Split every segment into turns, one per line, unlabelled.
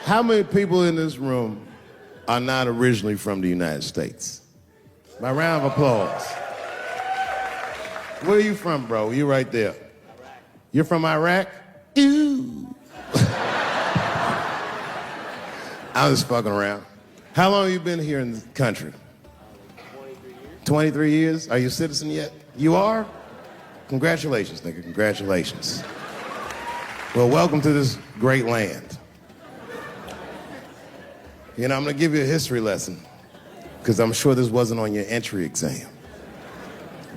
How many people in this room are not originally from the United States? My round of applause. Where are you from, bro? You right there. You're from Iraq? Ew. I was fucking around. How long have you been here in the country?
23 years.
23 years? Are you a citizen yet? You are? Congratulations, nigga. Congratulations. Well, welcome to this great land. You know, I'm gonna give you a history lesson, because I'm sure this wasn't on your entry exam.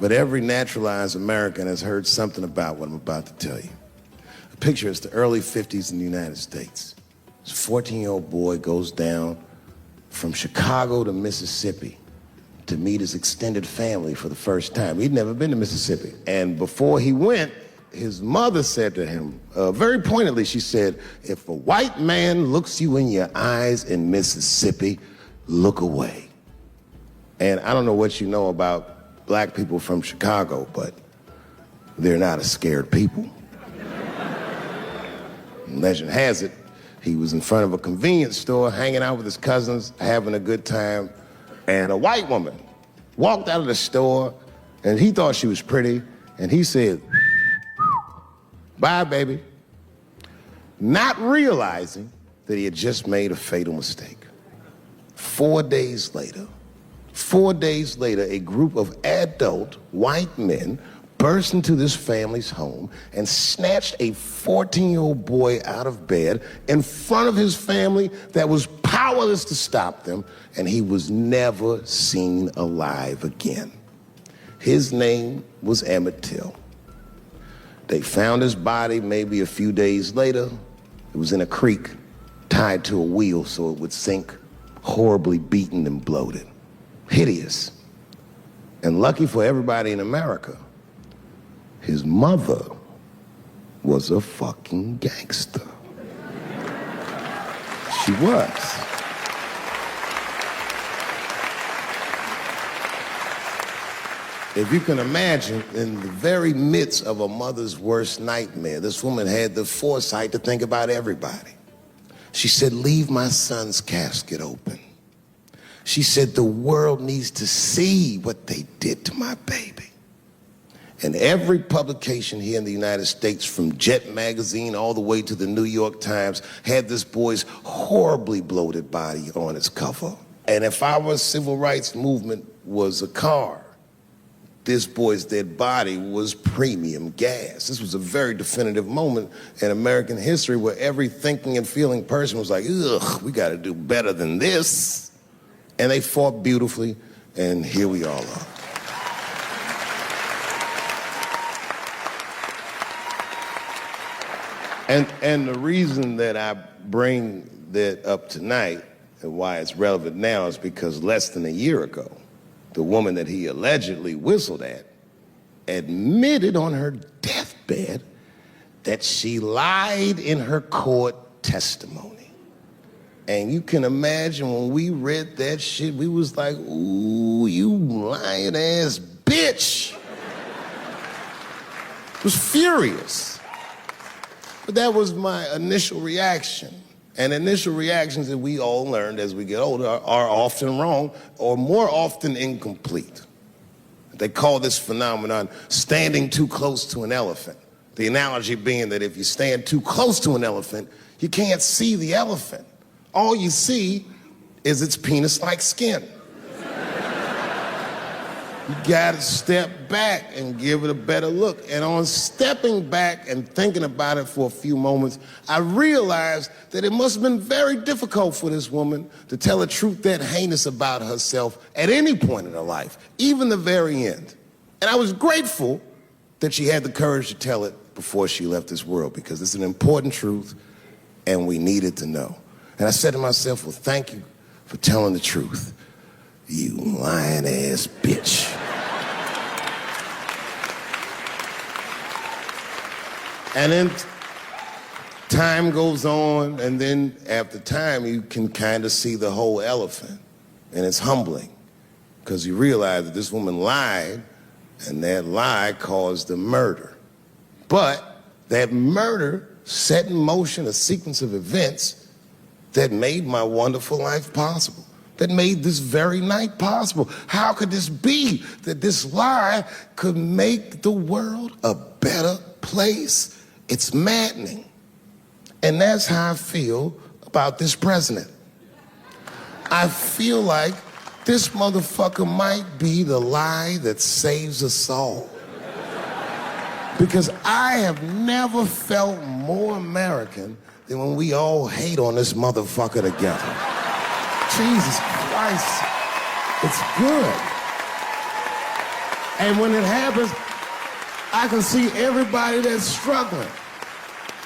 But every naturalized American has heard something about what I'm about to tell you. Picture it's the early 50s in the United States. This 14-year-old boy goes down from Chicago to Mississippi to meet his extended family for the first time. He'd never been to Mississippi. And before he went, his mother said to him, very pointedly, she said, if a white man looks you in your eyes in Mississippi, look away. And I don't know what you know about black people from Chicago, but they're not a scared people. Legend has it, he was in front of a convenience store, hanging out with his cousins, having a good time, and a white woman walked out of the store, and he thought she was pretty, and he said, bye, baby, not realizing that he had just made a fatal mistake. 4 days later, a group of adult white men burst into this family's home and snatched a 14-year-old boy out of bed in front of his family that was powerless to stop them, and he was never seen alive again. His name was Emmett Till. They found his body maybe a few days later. It was in a creek, tied to a wheel so it would sink, horribly beaten and bloated. Hideous. And lucky for everybody in America, his mother was a fucking gangster. She was. If you can imagine, in the very midst of a mother's worst nightmare, this woman had the foresight to think about everybody. She said, leave my son's casket open. She said, the world needs to see what they did to my baby. And every publication here in the United States, from Jet magazine all the way to the New York Times, had this boy's horribly bloated body on its cover. And if our civil rights movement was a car, this boy's dead body was premium gas. This was a very definitive moment in American history where every thinking and feeling person was like, ugh, we gotta do better than this. And they fought beautifully, and here we all are. And the reason that I bring that up tonight and why it's relevant now is because less than a year ago, the woman that he allegedly whistled at admitted on her deathbed that she lied in her court testimony. And you can imagine when we read that shit, we was like, ooh, you lying ass bitch. Was furious. But that was my initial reaction. And initial reactions that we all learned as we get older are often wrong or more often incomplete. They call this phenomenon standing too close to an elephant. The analogy being that if you stand too close to an elephant, you can't see the elephant. All you see is its penis-like skin. You gotta step back and give it a better look. And on stepping back and thinking about it for a few moments, I realized that it must have been very difficult for this woman to tell a truth that heinous about herself at any point in her life, even the very end. And I was grateful that she had the courage to tell it before she left this world, because it's an important truth and we needed to know. And I said to myself, well, thank you for telling the truth, you lying ass bitch. And then time goes on, and then after time, you can kind of see the whole elephant. And it's humbling, because you realize that this woman lied, and that lie caused the murder. But that murder set in motion a sequence of events that made my wonderful life possible, that made this very night possible. How could this be that this lie could make the world a better place? It's maddening. And that's how I feel about this president. I feel like this motherfucker might be the lie that saves us all. Because I have never felt more American than when we all hate on this motherfucker together. Jesus Christ, it's good. And when it happens, I can see everybody that's struggling.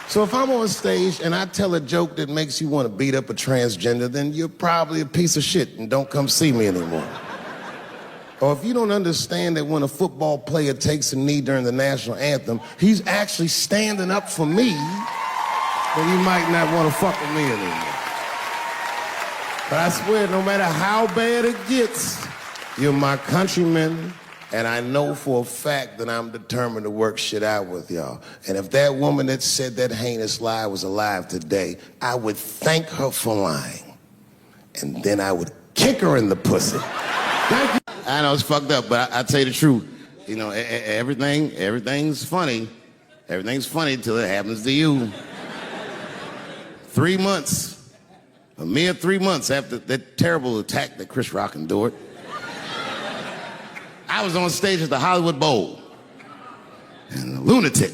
So if I'm on stage and I tell a joke that makes you want to beat up a transgender, then you're probably a piece of shit and don't come see me anymore. Or if you don't understand that when a football player takes a knee during the national anthem, he's actually standing up for me, then you might not want to fuck with me anymore. But I swear, no matter how bad it gets, you're my countrymen, and I know for a fact that I'm determined to work shit out with y'all. And if that woman that said that heinous lie was alive today, I would thank her for lying. And then I would kick her in the pussy. Thank you. I know it's fucked up, but I tell you the truth. You know, everything's funny. Everything's funny until it happens to you. 3 months, a mere 3 months after that terrible attack that Chris Rock endured, I was on stage at the Hollywood Bowl, and a lunatic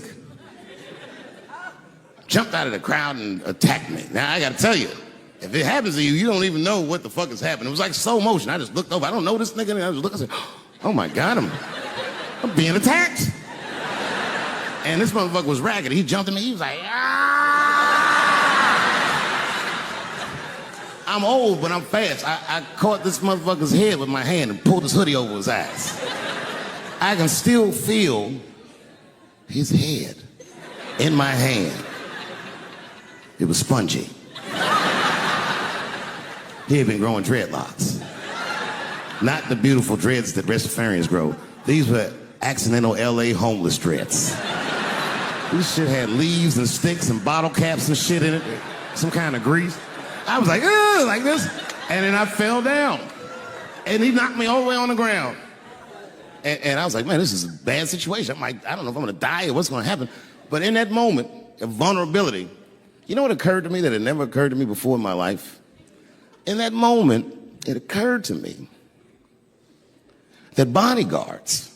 jumped out of the crowd and attacked me. Now, I gotta tell you, if it happens to you, you don't even know what the fuck is happening. It was like slow motion. I just looked over. I don't know this nigga. And I just looked and said, oh my God, I'm being attacked. And this motherfucker was ragged. He jumped at me. He was like, ah! I'm old, but I'm fast. I caught this motherfucker's head with my hand and pulled his hoodie over his eyes. I can still feel his head in my hand. It was spongy. He had been growing dreadlocks. Not the beautiful dreads that breastfarians grow. These were accidental LA homeless dreads. This shit had leaves and sticks and bottle caps and shit in it. Some kind of grease. I was like, ugh, like this. And then I fell down. And he knocked me all the way on the ground. And I was like, man, this is a bad situation. I'm like, I don't know if I'm gonna die or what's gonna happen. But in that moment of vulnerability, you know what occurred to me that had never occurred to me before in my life? In that moment, it occurred to me that bodyguards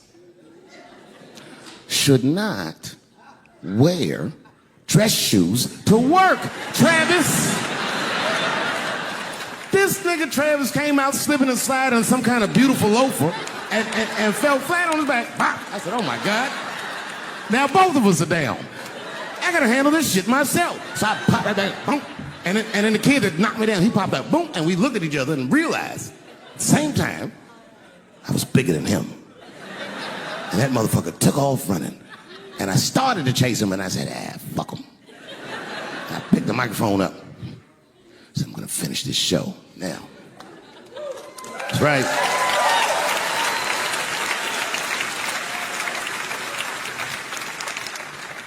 should not wear dress shoes to work. Travis! This nigga Travis came out slipping and sliding on some kind of beautiful loafer and fell flat on his back. I said, oh my God. Now both of us are down. I gotta handle this shit myself. So I popped that back, boom. And then the kid that knocked me down, he popped out, boom, and we looked at each other and realized at the same time, I was bigger than him. And that motherfucker took off running. And I started to chase him and I said, fuck him. And I picked the microphone up. So I'm gonna finish this show now. That's right.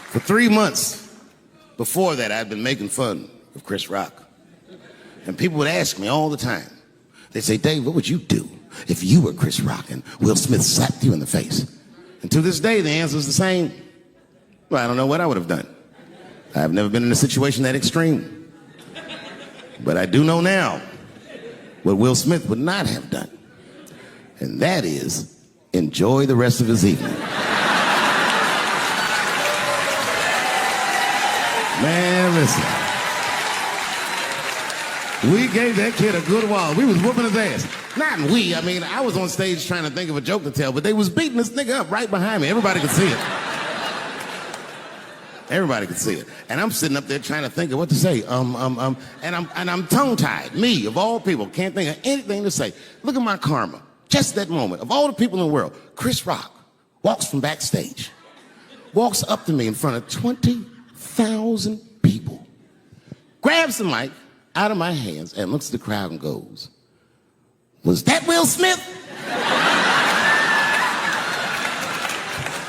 For 3 months before that, I'd been making fun of Chris Rock. And people would ask me all the time. They'd say, Dave, what would you do if you were Chris Rock and Will Smith slapped you in the face? And to this day, the answer is the same. Well, I don't know what I would have done. I've never been in a situation that extreme. But I do know now what Will Smith would not have done. And that is enjoy the rest of his evening. Man, listen. We gave that kid a good while. We was whooping his ass. Not we, I mean, I was on stage trying to think of a joke to tell, but they was beating this nigga up right behind me. Everybody could see it. Everybody could see it. And I'm sitting up there trying to think of what to say. And I'm tongue-tied. Me, of all people, can't think of anything to say. Look at my karma. Just that moment. Of all the people in the world, Chris Rock walks from backstage, walks up to me in front of 20,000 people, grabs the mic out of my hands and looks at the crowd and goes, was that Will Smith?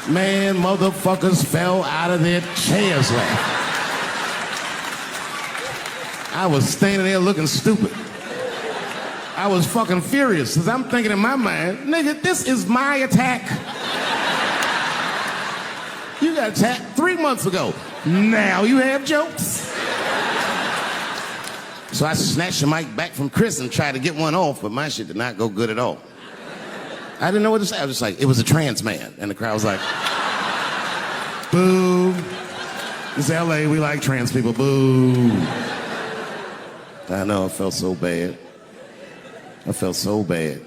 Man, motherfuckers fell out of their chairs laughing.
I was standing there looking stupid. I was fucking furious, because I'm thinking in my mind, nigga, this is my attack. You got attacked 3 months ago. Now you have jokes. So I snatched the mic back from Chris and tried to get one off, but my shit did not go good at all. I didn't know what to say. I was just like, it was a trans man. And the crowd was like, boo. It's LA, we like trans people, boo. I know, I felt so bad. I felt so bad.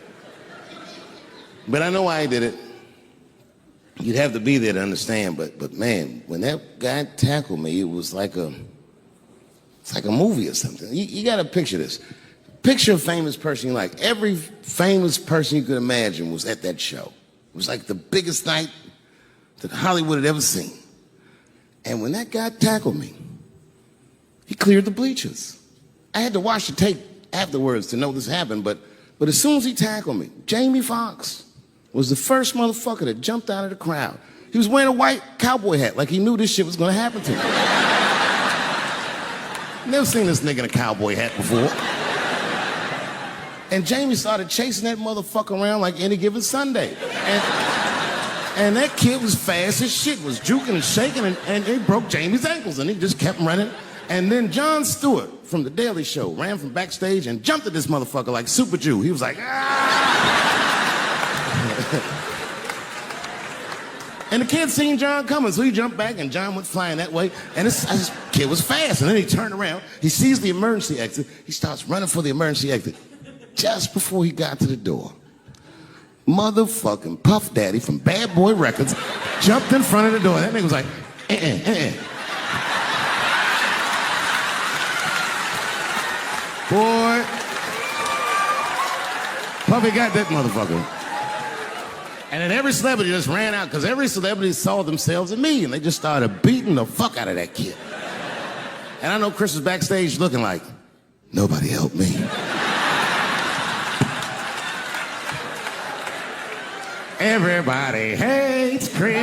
But I know why I did it. You'd have to be there to understand, but man, when that guy tackled me, it was like it's like a movie or something. You gotta picture this. Picture a famous person you like. Every famous person you could imagine was at that show. It was like the biggest night that Hollywood had ever seen. And when that guy tackled me, he cleared the bleachers. I had to watch the tape afterwards to know this happened, but as soon as he tackled me, Jamie Foxx was the first motherfucker that jumped out of the crowd. He was wearing a white cowboy hat like he knew this shit was gonna happen to him. Never seen this nigga in a cowboy hat before. And Jamie started chasing that motherfucker around like any given Sunday. And that kid was fast as shit, was juking and shaking, and he broke Jamie's ankles, and he just kept running. And then Jon Stewart from The Daily Show ran from backstage and jumped at this motherfucker like Super Jew. He was like, ah! And the kid seen John coming, so he jumped back, and John went flying that way. And this kid was fast. And then he turned around. He sees the emergency exit. He starts running for the emergency exit. Just before he got to the door, motherfucking Puff Daddy from Bad Boy Records jumped in front of the door. That nigga was like, Boy, Puffy got that motherfucker. And then every celebrity just ran out, because every celebrity saw themselves in me, and they just started beating the fuck out of that kid. And I know Chris was backstage looking like, nobody helped me. Everybody hates Chris.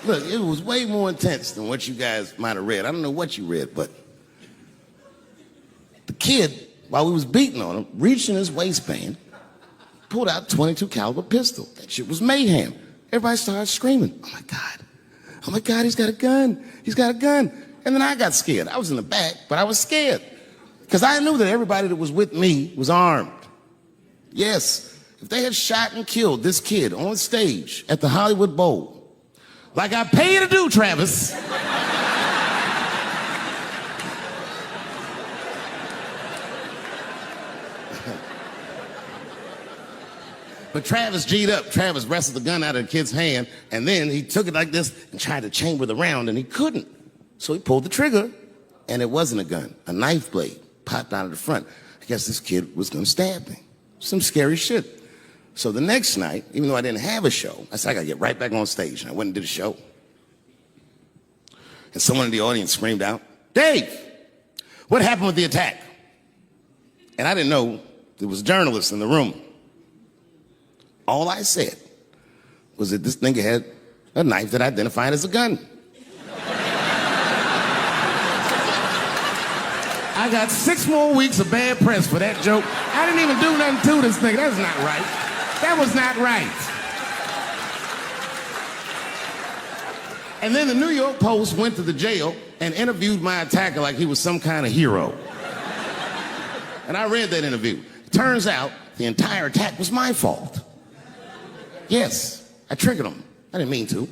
Look, it was way more intense than what you guys might have read. I don't know what you read, but the kid, while we was beating on him, reached in his waistband, pulled out a .22 caliber pistol. That shit was mayhem. Everybody started screaming, oh my God, he's got a gun. He's got a gun. And then I got scared. I was in the back, but I was scared. Because I knew that everybody that was with me was armed. Yes, if they had shot and killed this kid on stage at the Hollywood Bowl, like I pay you to do, Travis, but Travis G'd up. Travis wrestled the gun out of the kid's hand, and then he took it like this and tried to chamber the round, and he couldn't. So he pulled the trigger, and it wasn't a gun. A knife blade popped out of the front. I guess this kid was gonna stab me. Some scary shit. So the next night, even though I didn't have a show, I said, I gotta get right back on stage. And I went and did a show. And someone in the audience screamed out, Dave, what happened with the attack? And I didn't know there was journalists in the room. All I said was that this nigga had a knife that identified as a gun. I got 6 more weeks of bad press for that joke. I didn't even do nothing to this nigga. That's not right. That was not right. And then the New York Post went to the jail and interviewed my attacker like he was some kind of hero. And I read that interview. Turns out the entire attack was my fault. Yes, I triggered him. I didn't mean to.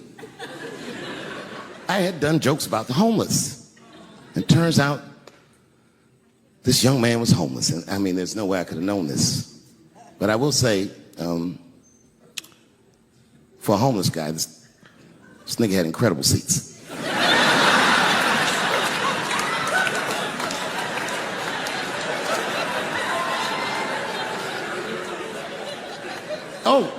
I had done jokes about the homeless. And turns out this young man was homeless. And I mean, there's no way I could have known this. But I will say, for a homeless guy, this nigga had incredible seats. Oh,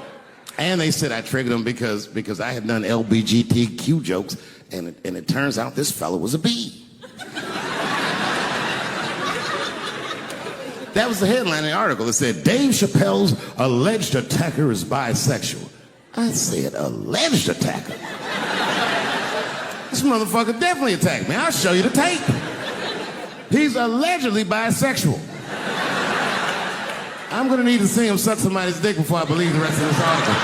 and they said I triggered him because I had done LBGTQ jokes, and it turns out this fellow was a bee. That was the headline in the article. It said, Dave Chappelle's alleged attacker is bisexual. I said, alleged attacker? This motherfucker definitely attacked me. I'll show you the tape. He's allegedly bisexual. I'm gonna need to see him suck somebody's dick before I believe the rest of this article.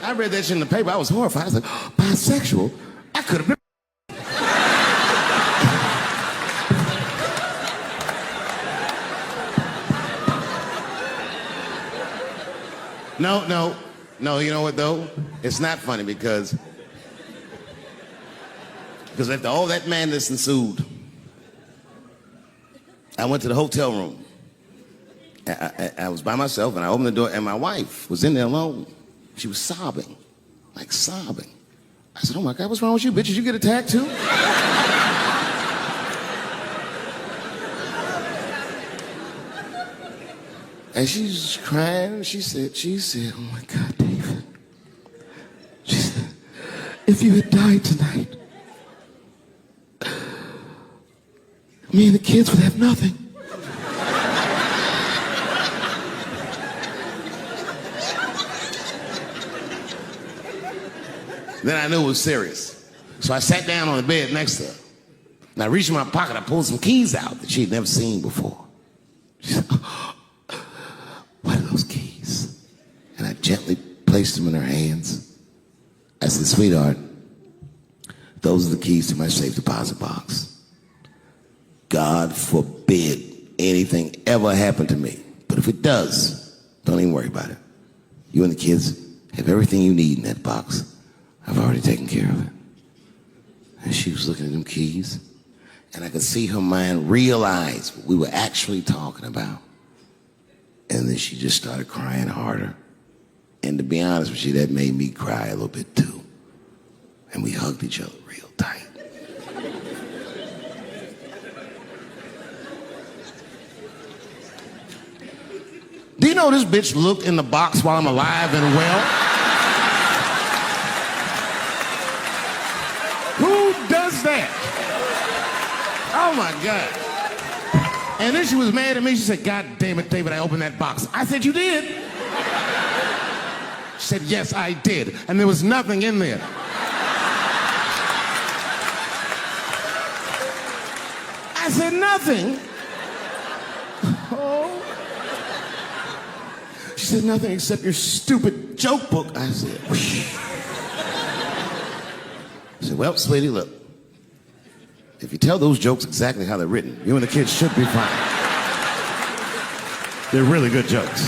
I read that shit in the paper. I was horrified. I was like, oh, bisexual? I could have been. No, you know what though? It's not funny because after all that madness ensued, I went to the hotel room. I was by myself and I opened the door and my wife was in there alone. She was sobbing, like sobbing. I said, oh my God, what's wrong with you, bitch? Did you get attacked too? And she's crying. She said, oh my God, David. She said, if you had died tonight, me and the kids would have nothing. Then I knew it was serious. So I sat down on the bed next to her. And I reached in my pocket, I pulled some keys out that she had never seen before. She said, oh, what are those keys? And I gently placed them in her hands. I said, sweetheart, those are the keys to my safe deposit box. God forbid anything ever happen to me. But if it does, don't even worry about it. You and the kids have everything you need in that box. I've already taken care of it. And she was looking at them keys, and I could see her mind realize what we were actually talking about. And then she just started crying harder. And to be honest with you, that made me cry a little bit too. And we hugged each other real tight. Do you know this bitch looked in the box while I'm alive and well? Who does that? Oh my God. And then she was mad at me. She said, God damn it, David, I opened that box. I said, you did? She said, yes, I did. And there was nothing in there. I said, nothing? Oh. She said, nothing except your stupid joke book. I said, whoosh. I said, well, sweetie, look. If you tell those jokes exactly how they're written, you and the kids should be fine. They're really good jokes.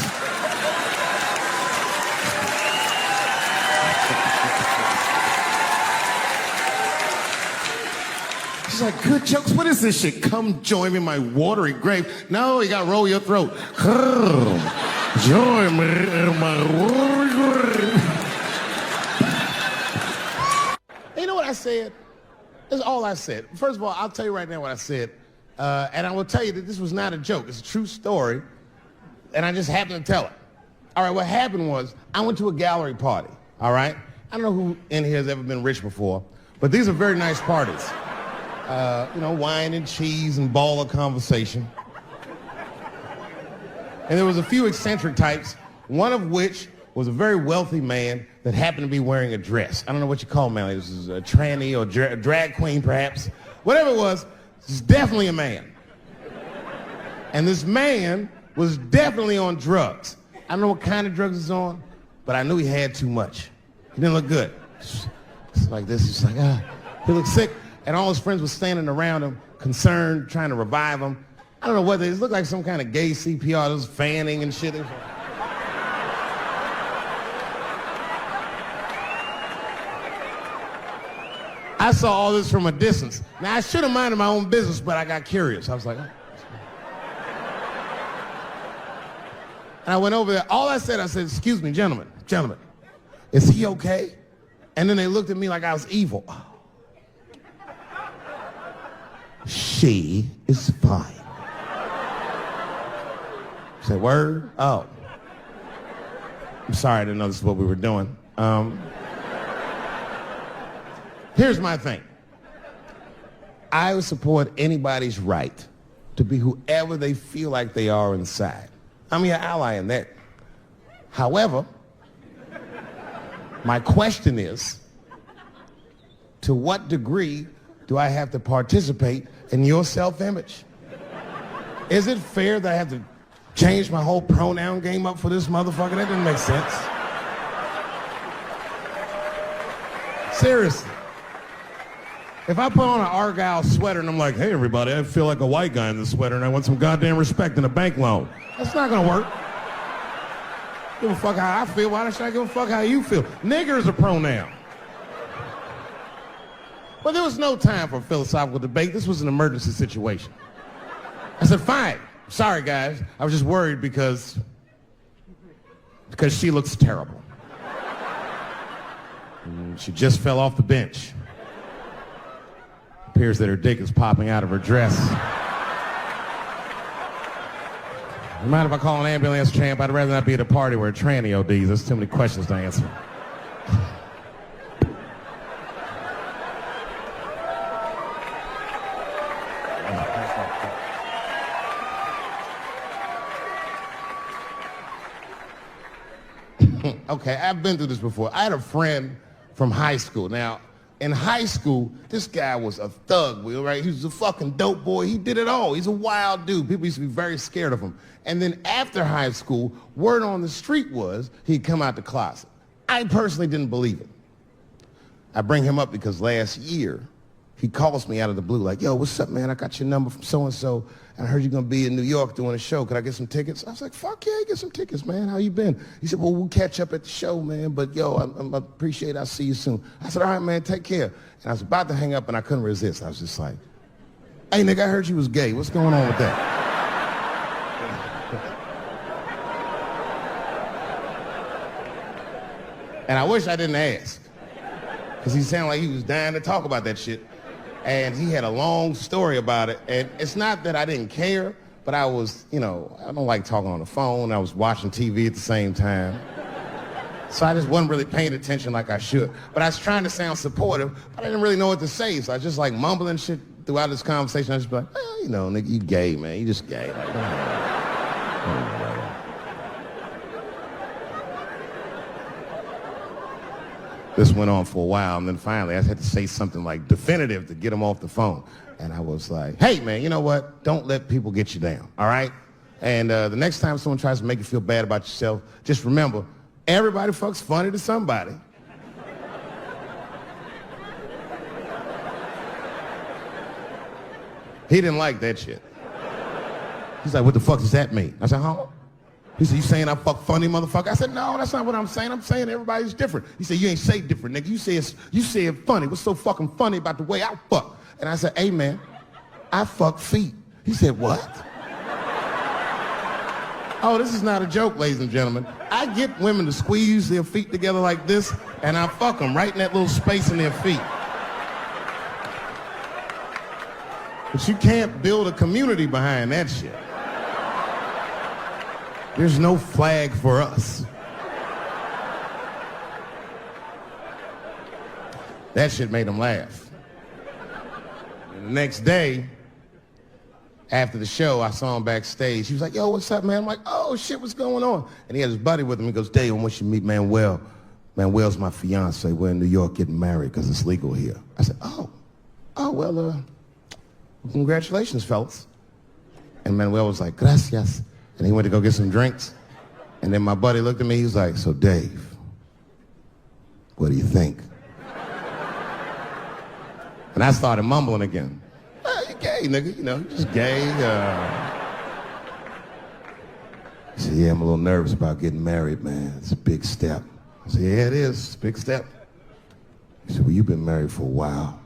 She's like, good jokes? What is this shit? Come join me in my watery grave. No, you gotta roll your throat. Join me in my watery grave. You know what I said? That's all I said. First of all, I'll tell you right now what I said. And I will tell you that this was not a joke. It's a true story. And I just happened to tell it. All right, what happened was I went to a gallery party, all right? I don't know who in here has ever been rich before, but these are very nice parties. You know, wine and cheese and ball of conversation. And there was a few eccentric types, one of which was a very wealthy man that happened to be wearing a dress. I don't know what you call him, man. This is a tranny or a drag queen, perhaps. Whatever it was, this is definitely a man. And this man was definitely on drugs. I don't know what kind of drugs he's on, but I knew he had too much. He didn't look good. It's like this. He's like, he looked sick. And all his friends were standing around him, concerned, trying to revive him. I don't know whether it looked like some kind of gay CPR. There was fanning and shit. I saw all this from a distance. Now, I should have minded my own business, but I got curious. I was like, oh. And I went over there. All I said, excuse me, gentlemen, is he okay? And then they looked at me like I was evil. She is fine. I said, word? Oh. I'm sorry, I didn't know this is what we were doing. Here's my thing.
I would support anybody's right to be whoever they feel like they are inside. I'm your ally in that. However, my question is, to what degree do I have to participate in your self-image? Is it fair that I have to change my whole pronoun game up for this motherfucker? That doesn't make sense. Seriously. If I put on an Argyle sweater and I'm like, hey everybody, I feel like a white guy in this sweater and I want some goddamn respect and a bank loan. That's not gonna work. Give a fuck how I feel. Why should I give a fuck how you feel? Nigger is a pronoun. But there was no time for philosophical debate. This was an emergency situation. I said, fine. Sorry, guys. I was just worried because she looks terrible. She just fell off the bench. Appears that her dick is popping out of her dress. You mind if I call an ambulance, champ? I'd rather not be at a party where a tranny ODs. There's too many questions to answer. Okay, I've been through this before. I had a friend from high school. Now, in high school, this guy was a thug, right? He was a fucking dope boy. He did it all. He's a wild dude. People used to be very scared of him. And then after high school, word on the street was he'd come out the closet. I personally didn't believe it. I bring him up because last year, he calls me out of the blue like, yo, what's up, man? I got your number from so-and-so, and I heard you're going to be in New York doing a show. Could I get some tickets? I was like, fuck yeah, get some tickets, man. How you been? He said, well, we'll catch up at the show, man, but yo, I appreciate it. I'll see you soon. I said, all right, man, take care. And I was about to hang up, and I couldn't resist. I was just like, hey, nigga, I heard you was gay. What's going on with that? And I wish I didn't ask, because he sounded like he was dying to talk about that shit. And he had a long story about it. And it's not that I didn't care, but I was, I don't like talking on the phone. I was watching TV at the same time. So I just wasn't really paying attention like I should. But I was trying to sound supportive, but I didn't really know what to say. So I was just like mumbling shit throughout this conversation. I was just like, well, nigga, you gay, man. You just gay. Like, This went on for a while, and then finally I had to say something like definitive to get him off the phone. And I was like, hey, man, you know what? Don't let people get you down, all right? And the next time someone tries to make you feel bad about yourself, just remember, everybody fucks funny to somebody. He didn't like that shit. He's like, what the fuck does that mean? I said, huh? He said, you saying I fuck funny, motherfucker? I said, no, that's not what I'm saying. I'm saying everybody's different. He said, you ain't say different, nigga. You say it funny. What's so fucking funny about the way I fuck? And I said, hey, man, I fuck feet. He said, what? Oh, this is not a joke, ladies and gentlemen. I get women to squeeze their feet together like this, and I fuck them right in that little space in their feet. But you can't build a community behind that shit. There's no flag for us. That shit made him laugh. And the next day, after the show, I saw him backstage. He was like, yo, what's up, man? I'm like, oh, shit, what's going on? And he had his buddy with him. He goes, Dave, I want you to meet Manuel. Manuel's my fiance. We're in New York getting married because it's legal here. I said, well, congratulations, fellas. And Manuel was like, gracias. And he went to go get some drinks. And then my buddy looked at me, he was like, so Dave, what do you think? And I started mumbling again. You gay, nigga, you just gay. He said, yeah, I'm a little nervous about getting married, man. It's a big step. I said, yeah, it is. It's a big step. He said, well, you've been married for a while.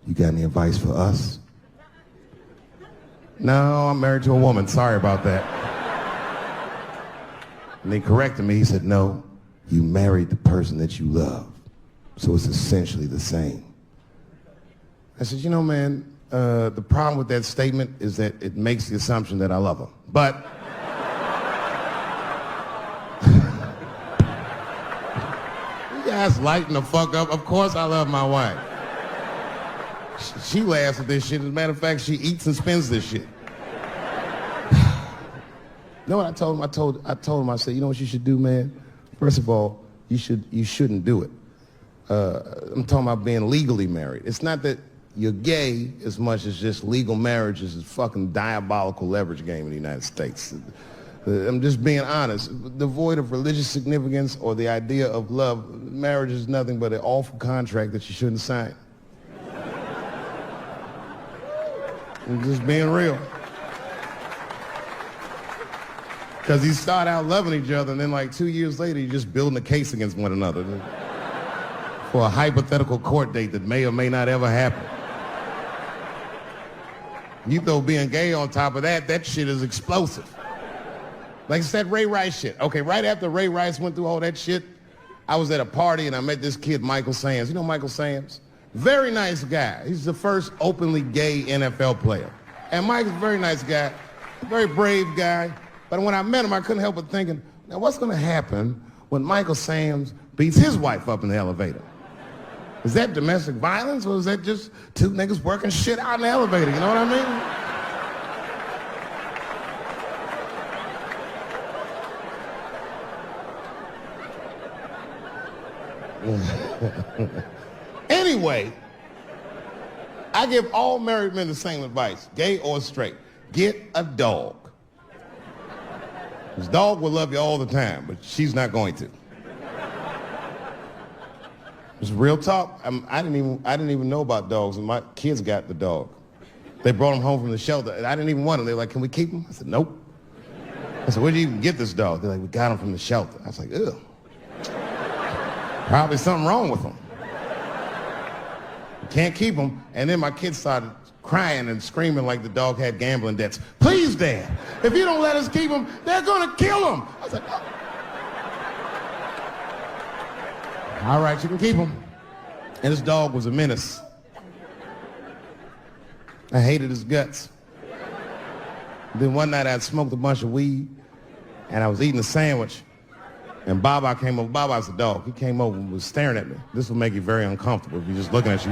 You got any advice for us? No, I'm married to a woman. Sorry about that. And he corrected me. He said, no, you married the person that you love. So it's essentially the same. I said, man, the problem with that statement is that it makes the assumption that I love her. But you guys lighten the fuck up. Of course I love my wife.
She laughs at this shit. As a matter of fact, she eats and spends this shit. You know what I told him? I told him, I said, you know what you should do, man? First of all, you shouldn't do it. I'm talking about being legally married. It's not that you're gay as much as just legal marriage is a fucking diabolical leverage game in the United States. I'm just being honest. Devoid of religious significance or the idea of love, marriage is nothing but an awful contract that you shouldn't sign. I'm just being real. Because you start out loving each other, and then like 2 years later, you're just building a case against one another for a hypothetical court date that may or may not ever happen. You throw being gay on top of that, that shit is explosive. Like it's that Ray Rice shit. Okay, right after Ray Rice went through all that shit, I was at a party and I met this kid, Michael Sands. You know Michael Sands? Very nice guy. He's the first openly gay NFL player. And Mike's a very nice guy, a very brave guy. But when I met him, I couldn't help but thinking, now what's gonna happen when Michael Sands beats his wife up in the elevator? Is that domestic violence or is that just two niggas working shit out in the elevator? You know what I mean? Anyway, I give all married men the same advice, gay or straight. Get a dog. This dog will love you all the time, but she's not going to. It's real talk. I didn't even know about dogs, and my kids got the dog. They brought him home from the shelter, and I didn't even want him. They're like, "Can we keep him?" I said, "Nope." I said, "Where'd you even get this dog?" They're like, "We got him from the shelter." I was like, "Ugh. Probably something wrong with him. Can't keep him." And then my kids started crying and screaming like the dog had gambling debts. "Please, Dad, if you don't let us keep him, they're gonna kill him." I was like, "Oh. All right, you can keep him." And this dog was a menace. I hated his guts. Then one night I'd smoked a bunch of weed and I was eating a sandwich and Baba came over. Baba's the dog. He came over and was staring at me. This will make you very uncomfortable if you're just looking at you.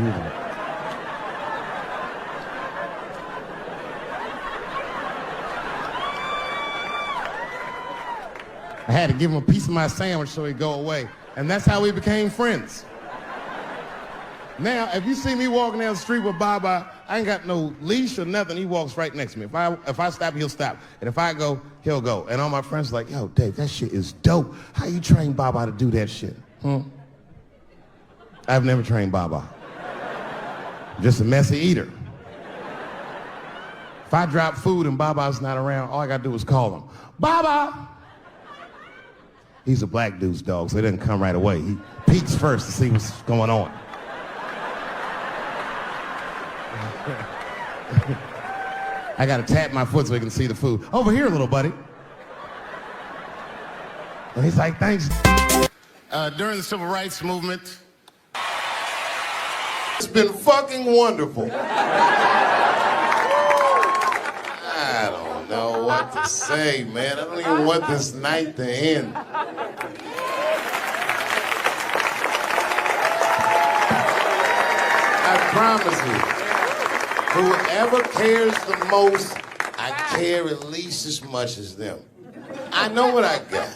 I had to give him a piece of my sandwich so he'd go away. And that's how we became friends. Now, if you see me walking down the street with Baba, I ain't got no leash or nothing. He walks right next to me. If I stop, he'll stop. And if I go, he'll go. And all my friends are like, "Yo, Dave, that shit is dope. How you train Baba to do that shit?" I've never trained Baba. Just a messy eater. If I drop food and Baba's not around, all I gotta do is call him. "Baba!" He's a black dude's dog, so he doesn't come right away. He peeks first to see what's going on. I gotta tap my foot so he can see the food. "Over here, little buddy." And he's like, "Thanks." During the civil rights movement, it's been fucking wonderful. I don't know what to say, man. I don't even want this night to end. I promise you, whoever cares the most, I care at least as much as them. I know what I got,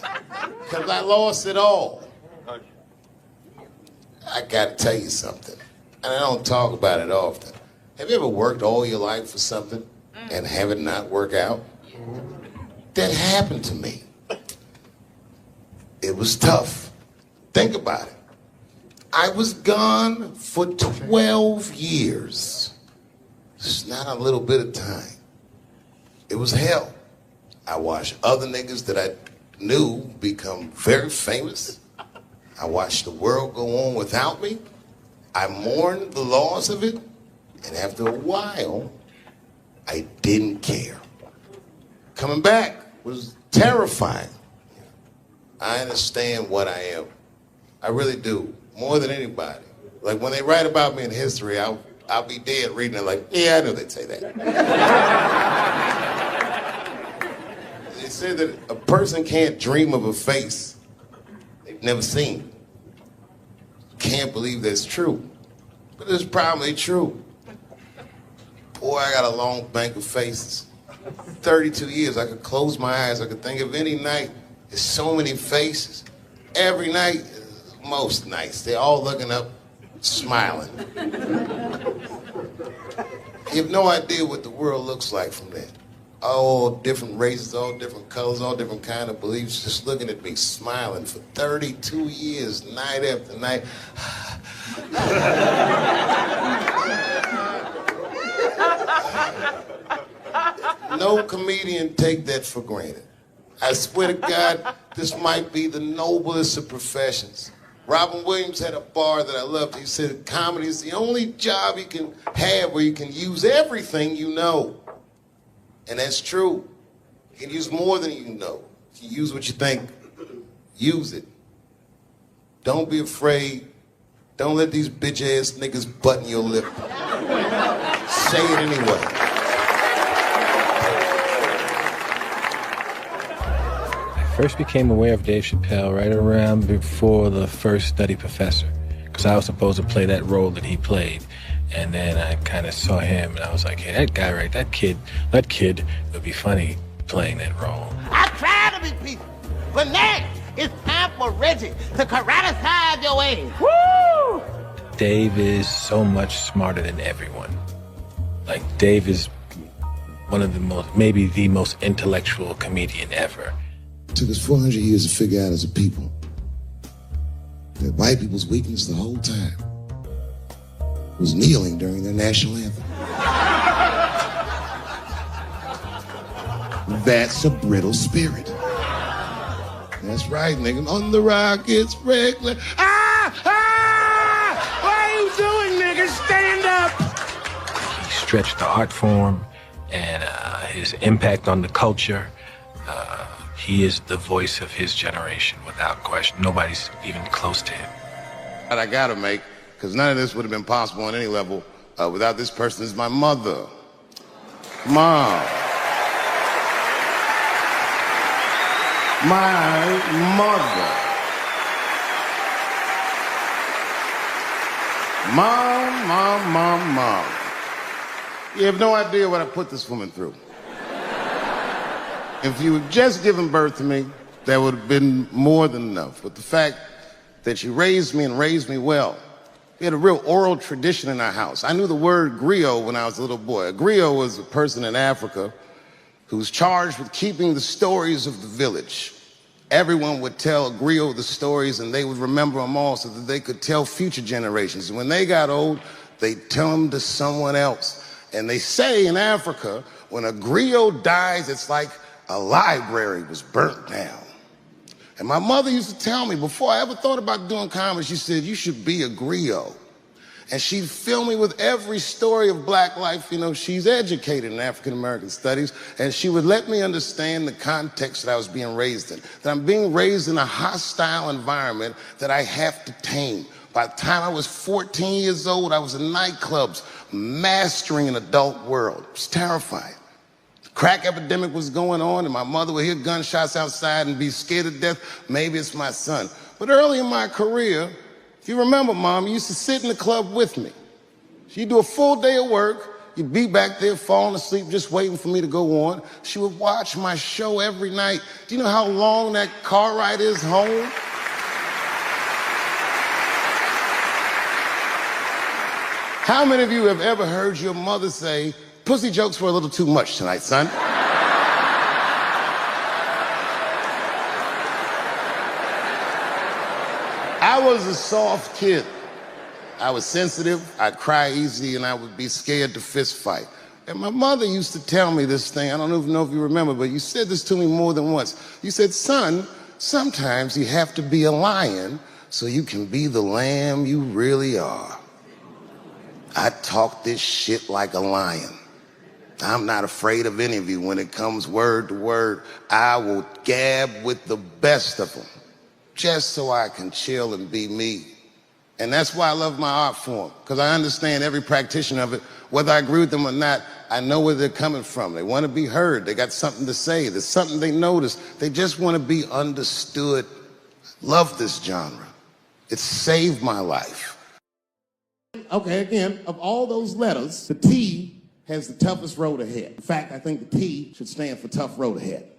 because I lost it all. I gotta tell you something, and I don't talk about it often. Have you ever worked all your life for something and have it not work out? That happened to me. It was tough. Think about it. I was gone for 12 years. It's not a little bit of time. It was hell. I watched other niggas that I knew become very famous. I watched the world go on without me. I mourned the loss of it. And after a while, I didn't care. Coming back was terrifying. I understand what I am. I really do, more than anybody. Like when they write about me in history, I'll be dead reading it like, yeah, I knew they'd say that. They say that a person can't dream of a face they've never seen. Can't believe that's true, but it's probably true.
Boy, I got a long bank of faces. 32 years, I could close my eyes. I could think of any night. There's so many faces. Every night, most nights, they're all looking up, smiling. You have no idea what the world looks like from there. All different races, all different colors, all different kind of beliefs, just looking at me, smiling for 32 years, night after night. No comedian take that for granted. I swear to God, this might be the noblest of professions. Robin Williams had a bar that I loved. He said comedy is the only job you can have where you can use everything you know. And that's true. You can use more than you know. You can use what you think. Use it. Don't be afraid. Don't let these bitch-ass niggas button your lip. Say it anyway.
I first became aware of Dave Chappelle right around before the first Study Professor, because I was supposed to play that role that he played. And then I kind of saw him, and I was like, hey, that guy, right, that kid would be funny playing that role.
I try to be peaceful, but next it's time for Reggie to karate-size your ass. Woo!
Dave is so much smarter than everyone. Like, Dave is one of the most, maybe the most intellectual comedian ever.
It took us 400 years to figure out as a people that white people's weakness the whole time was kneeling during their national anthem. That's a brittle spirit. That's right, nigga. On the rockets, regular. What are you doing, nigga? Stand up!
He stretched the art form and his impact on the culture. He is the voice of his generation, without question. Nobody's even close to him.
What I gotta make, because none of this would have been possible on any level without this person, is my mother. Mom. My mother. Mom. You have no idea what I put this woman through. If you had just given birth to me, that would have been more than enough. But the fact that she raised me and raised me well, we had a real oral tradition in our house. I knew the word griot when I was a little boy. A griot was a person in Africa who's charged with keeping the stories of the village. Everyone would tell a griot the stories, and they would remember them all so that they could tell future generations. And when they got old, they'd tell them to someone else. And they say in Africa, when a griot dies, it's like a library was burnt down. And my mother used to tell me, before I ever thought about doing comedy, she said, you should be a griot. And she'd fill me with every story of black life. You know, she's educated in African-American studies, and she would let me understand the context that I was being raised in, that I'm being raised in a hostile environment that I have to tame. By the time I was 14 years old, I was in nightclubs, mastering an adult world. It was terrifying. Crack epidemic was going on, and my mother would hear gunshots outside and be scared to death. Maybe it's my son. But early in my career, if you remember, Mom, you used to sit in the club with me. She'd do a full day of work. You'd be back there falling asleep, just waiting for me to go on. She would watch my show every night. Do you know how long that car ride is home? How many of you have ever heard your mother say, pussy jokes were a little too much tonight, son? I was a soft kid. I was sensitive, I'd cry easy, and I would be scared to fist fight. And my mother used to tell me this thing, I don't even know if you remember, but you said this to me more than once. You said, son, sometimes you have to be a lion so you can be the lamb you really are. I talk this shit like a lion. I'm not afraid of any of you. When it comes word to word, I will gab with the best of them, just so I can chill and be me. And that's why I love my art form, because I understand every practitioner of it. Whether I agree with them or not, I know where they're coming from. They want to be heard. They got something to say. There's something they notice. They just want to be understood. Love this genre. It saved my life. Okay, again, of all those letters, the T
has the toughest road ahead. In fact, I think the T should stand for tough road ahead.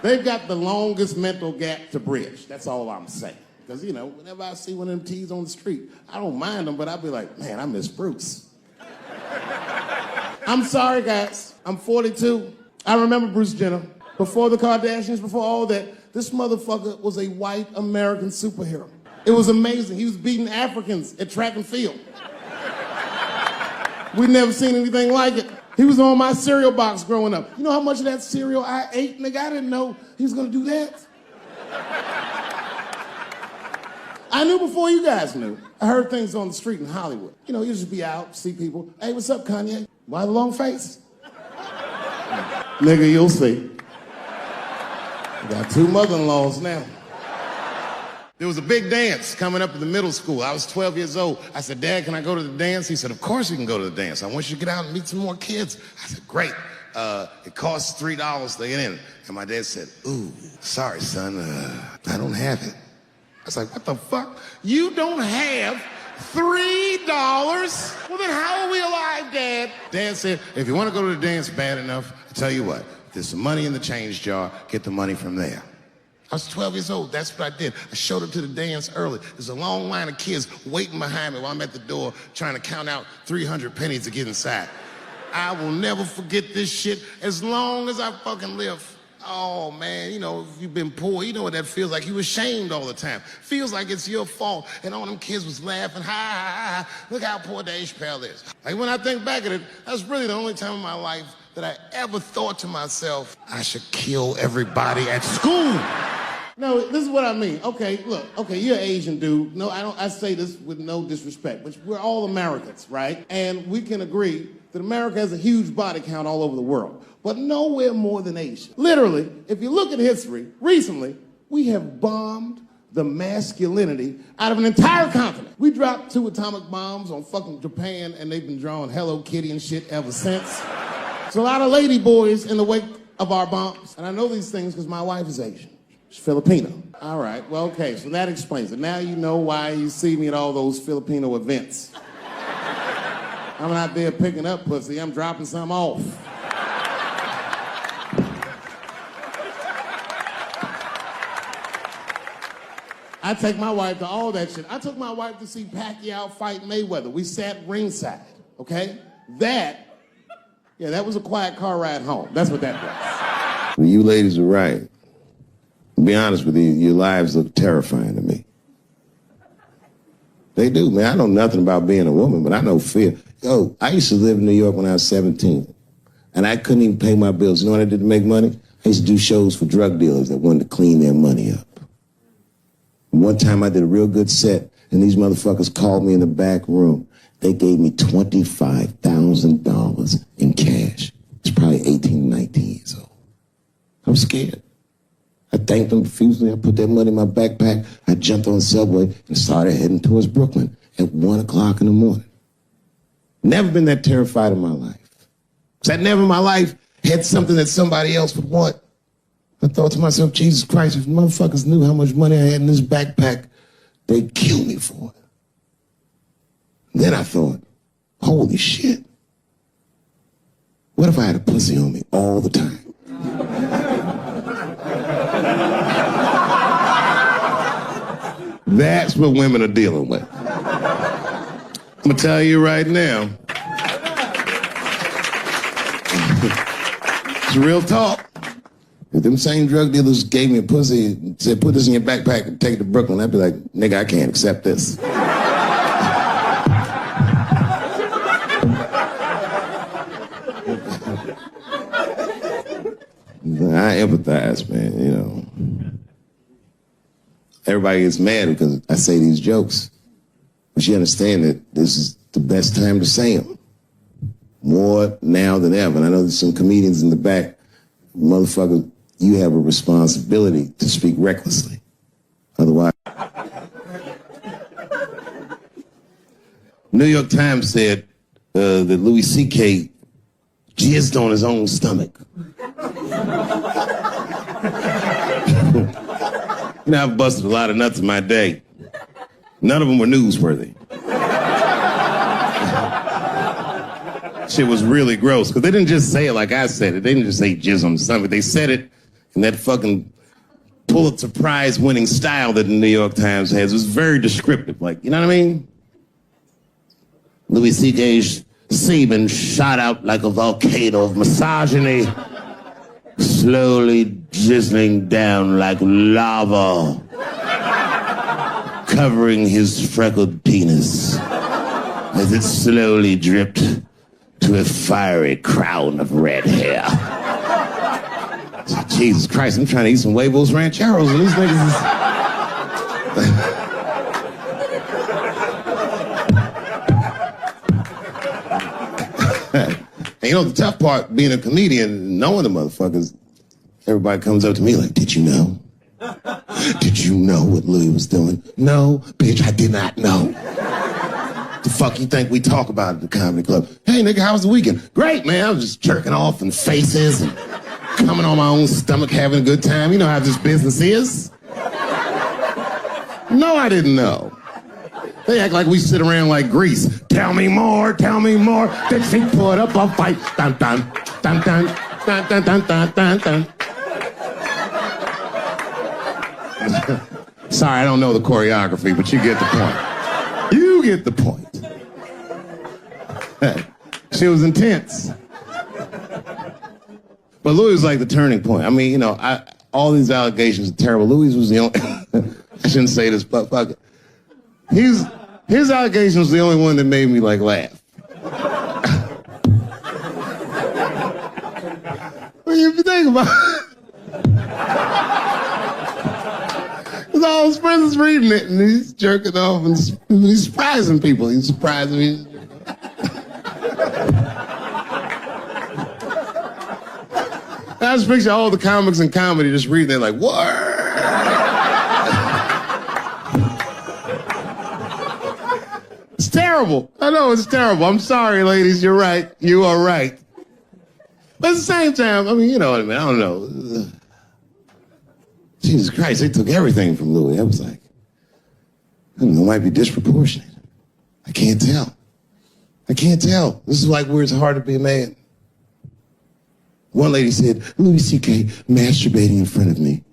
They've got the longest mental gap to bridge. That's all I'm saying. Because, you know, whenever I see one of them T's on the street, I don't mind them, but I'll be like, man, I miss Bruce. I'm sorry, guys. I'm 42. I remember Bruce Jenner. Before the Kardashians, before all that, this motherfucker was a white American superhero. It was amazing. He was beating Africans at track and field. We'd never seen anything like it. He was on my cereal box growing up. You know how much of that cereal I ate, nigga? I didn't know he was gonna do that. I knew before you guys knew. I heard things on the street in Hollywood. You know, you just be out, see people. Hey, what's up, Kanye? Why the long face? Nigga, you'll see. I got 2 mother-in-laws now. There was a big dance coming up in the middle school. I was 12 years old. I said, Dad, can I go to the dance? He said, of course you can go to the dance. I want you to get out and meet some more kids. I said, great. It costs $3 to get in. And my dad said, ooh, sorry, son, I don't have it. I was like, what the fuck? You don't have $3? Well, then how are we alive, Dad? Dad said, if you want to go to the dance bad enough, I'll tell you what, there's some money in the change jar, get the money from there. I was 12 years old, that's what I did. I showed up to the dance early. There's a long line of kids waiting behind me while I'm at the door trying to count out 300 pennies to get inside. I will never forget this shit as long as I fucking live. Oh, man, you know, if you've been poor, you know what that feels like. You ashamed all the time. Feels like it's your fault. And all them kids was laughing, ha, ha, ha. Look how poor Dave Chappelle is. Like, when I think back at it, that's really the only time in my life that I ever thought to myself, I should kill everybody at school. No, this is what I mean. Okay, look, okay, you're an Asian dude. No, I say this with no disrespect, but we're all Americans, right? And we can agree that America has a huge body count all over the world, but nowhere more than Asia. Literally, if you look at history, recently, we have bombed the masculinity out of an entire continent. We dropped 2 atomic bombs on fucking Japan, and they've been drawing Hello Kitty and shit ever since. There's a lot of lady boys in the wake of our bombs, and I know these things because my wife is Asian. She's Filipino. All right, well, okay, so that explains it. Now you know why you see me at all those Filipino events. I'm not there picking up pussy, I'm dropping some off. I take my wife to all that shit. I took my wife to see Pacquiao fight Mayweather. We sat ringside, okay? That was a quiet car ride home. That's what that was.
Well, you ladies are right. To be honest with you, your lives look terrifying to me. They do, man. I know nothing about being a woman, but I know fear. Yo, I used to live in New York when I was 17, and I couldn't even pay my bills. You know what I did to make money? I used to do shows for drug dealers that wanted to clean their money up. One time I did a real good set, and these motherfuckers called me in the back room. They gave me $25,000 in cash. It's probably 18, 19 years old. I'm scared. I thanked them profusely. I put that money in my backpack. I jumped on the subway and started heading towards Brooklyn at 1 o'clock in the morning. Never been that terrified in my life. Because I never in my life had something that somebody else would want. I thought to myself, Jesus Christ, if motherfuckers knew how much money I had in this backpack, they'd kill me for it. Then I thought, holy shit. What if I had a pussy on me all the time? That's what women are dealing with. I'm gonna tell you right now. It's real talk. If them same drug dealers gave me a pussy and said, put this in your backpack and take it to Brooklyn, I'd be like, nigga, I can't accept this. I empathize, man, you know. Everybody gets mad because I say these jokes. But you understand that this is the best time to say them. More now than ever. And I know there's some comedians in the back. Motherfucker, you have a responsibility to speak recklessly. Otherwise... New York Times said that Louis C.K. jizzed on his own stomach. You know, I've busted a lot of nuts in my day. None of them were newsworthy.
Shit was really gross, because they didn't just say it like I said it. They didn't just say jizz on the stomach. They said it in that fucking Pulitzer Prize winning style that the New York Times has. It was very descriptive, like, you know what I mean? Louis C.K.'s semen shot out like a volcano of misogyny, slowly drizzling down like lava, covering his freckled penis as it slowly dripped to a fiery crown of red hair. Jesus Christ, I'm trying to eat some huevos rancheros and these niggas is... And you know, the tough part, being a comedian, knowing the motherfuckers, everybody comes up to me like, did you know? Did you know what Louis was doing? No, bitch, I did not know. The fuck you think we talk about at the comedy club? Hey, nigga, how was the weekend? Great, man. I was just jerking off in faces and coming on my own stomach, having a good time. You know how this business is. No, I didn't know. They act like we sit around like Grease. Tell me more, tell me more. Dixie put up a fight. Dun, dun, dun, dun, dun, dun, dun, dun, dun, dun. Sorry, I don't know the choreography, but you get the point. You get the point. She was intense. But Louis was like the turning point. I mean, you know, all these allegations are terrible. Louis was the only... I shouldn't say this, but fuck it. His allegation was the only one that made me, like, laugh. When you think about it... Because all his friends is reading it, and he's jerking off, and he's surprising people. He's surprising me. I just picture all the comics in comedy just reading it like, what? It's terrible. I know it's terrible. I'm sorry, ladies. You're right. You are right. But at the same time, I mean, you know what I mean? I don't know. Jesus Christ, they took everything from Louis. I was like, I don't know, it might be disproportionate. I can't tell. I can't tell. This is like where it's hard to be a man. One lady said, Louis C.K. masturbating in front of me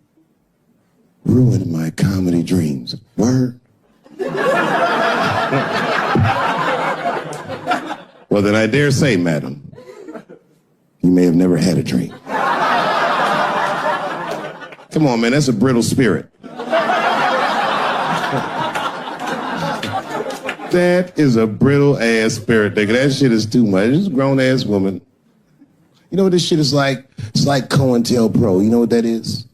ruined my comedy dreams. Word? Well, then I dare say, madam, you may have never had a dream. Come on, man, that's a brittle spirit. That is a brittle-ass spirit, nigga. That shit is too much. This is a grown-ass woman. You know what this shit is like? It's like COINTELPRO. You know what that is?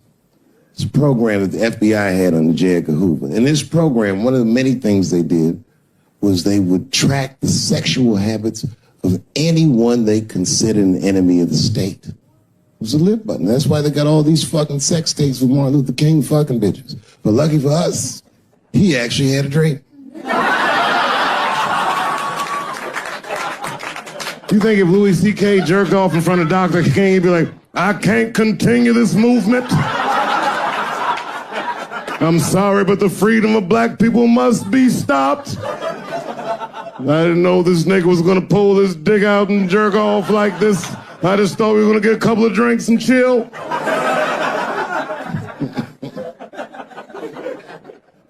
It's a program that the FBI had on J. Edgar Hoover. In this program, one of the many things they did was they would track the sexual habits of anyone they considered an enemy of the state. It was a lip button. That's why they got all these fucking sex tapes with Martin Luther King fucking bitches. But lucky for us, he actually had a dream. You think if Louis C.K. jerked off in front of Dr. King, he'd be like, I can't continue this movement. I'm sorry, but the freedom of black people must be stopped. I didn't know this nigga was gonna pull his dick out and jerk off like this. I just thought we were gonna get a couple of drinks and chill.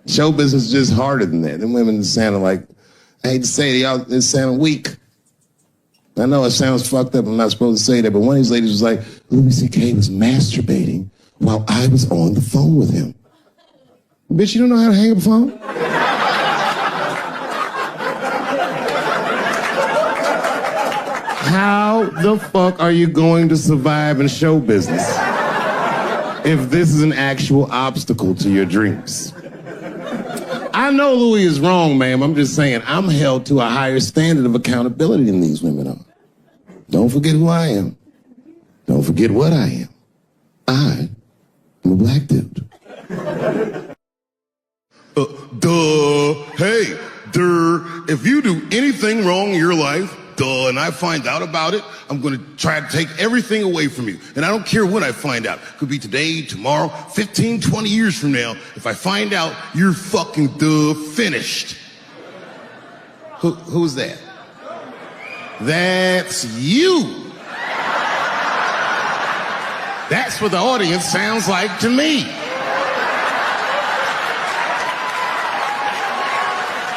Show business is just harder than that. Them women sounding like, I hate to say it, y'all, they sound weak. I know it sounds fucked up, I'm not supposed to say that, but one of these ladies was like, Louis C.K. was masturbating while I was on the phone with him. Bitch, you don't know how to hang up a phone? How the fuck are you going to survive in show business if this is an actual obstacle to your dreams? I know Louis is wrong, ma'am. I'm just saying I'm held to a higher standard of accountability than these women are. Don't forget who I am. Don't forget what I am. I am a black dude.
Hey, if you do anything wrong in your life, and I find out about it, I'm gonna try to take everything away from you. And I don't care when I find out. Could be today, tomorrow, 15, 20 years from now. If I find out, you're fucking finished.
Who's that?
That's you. That's what the audience sounds like to me.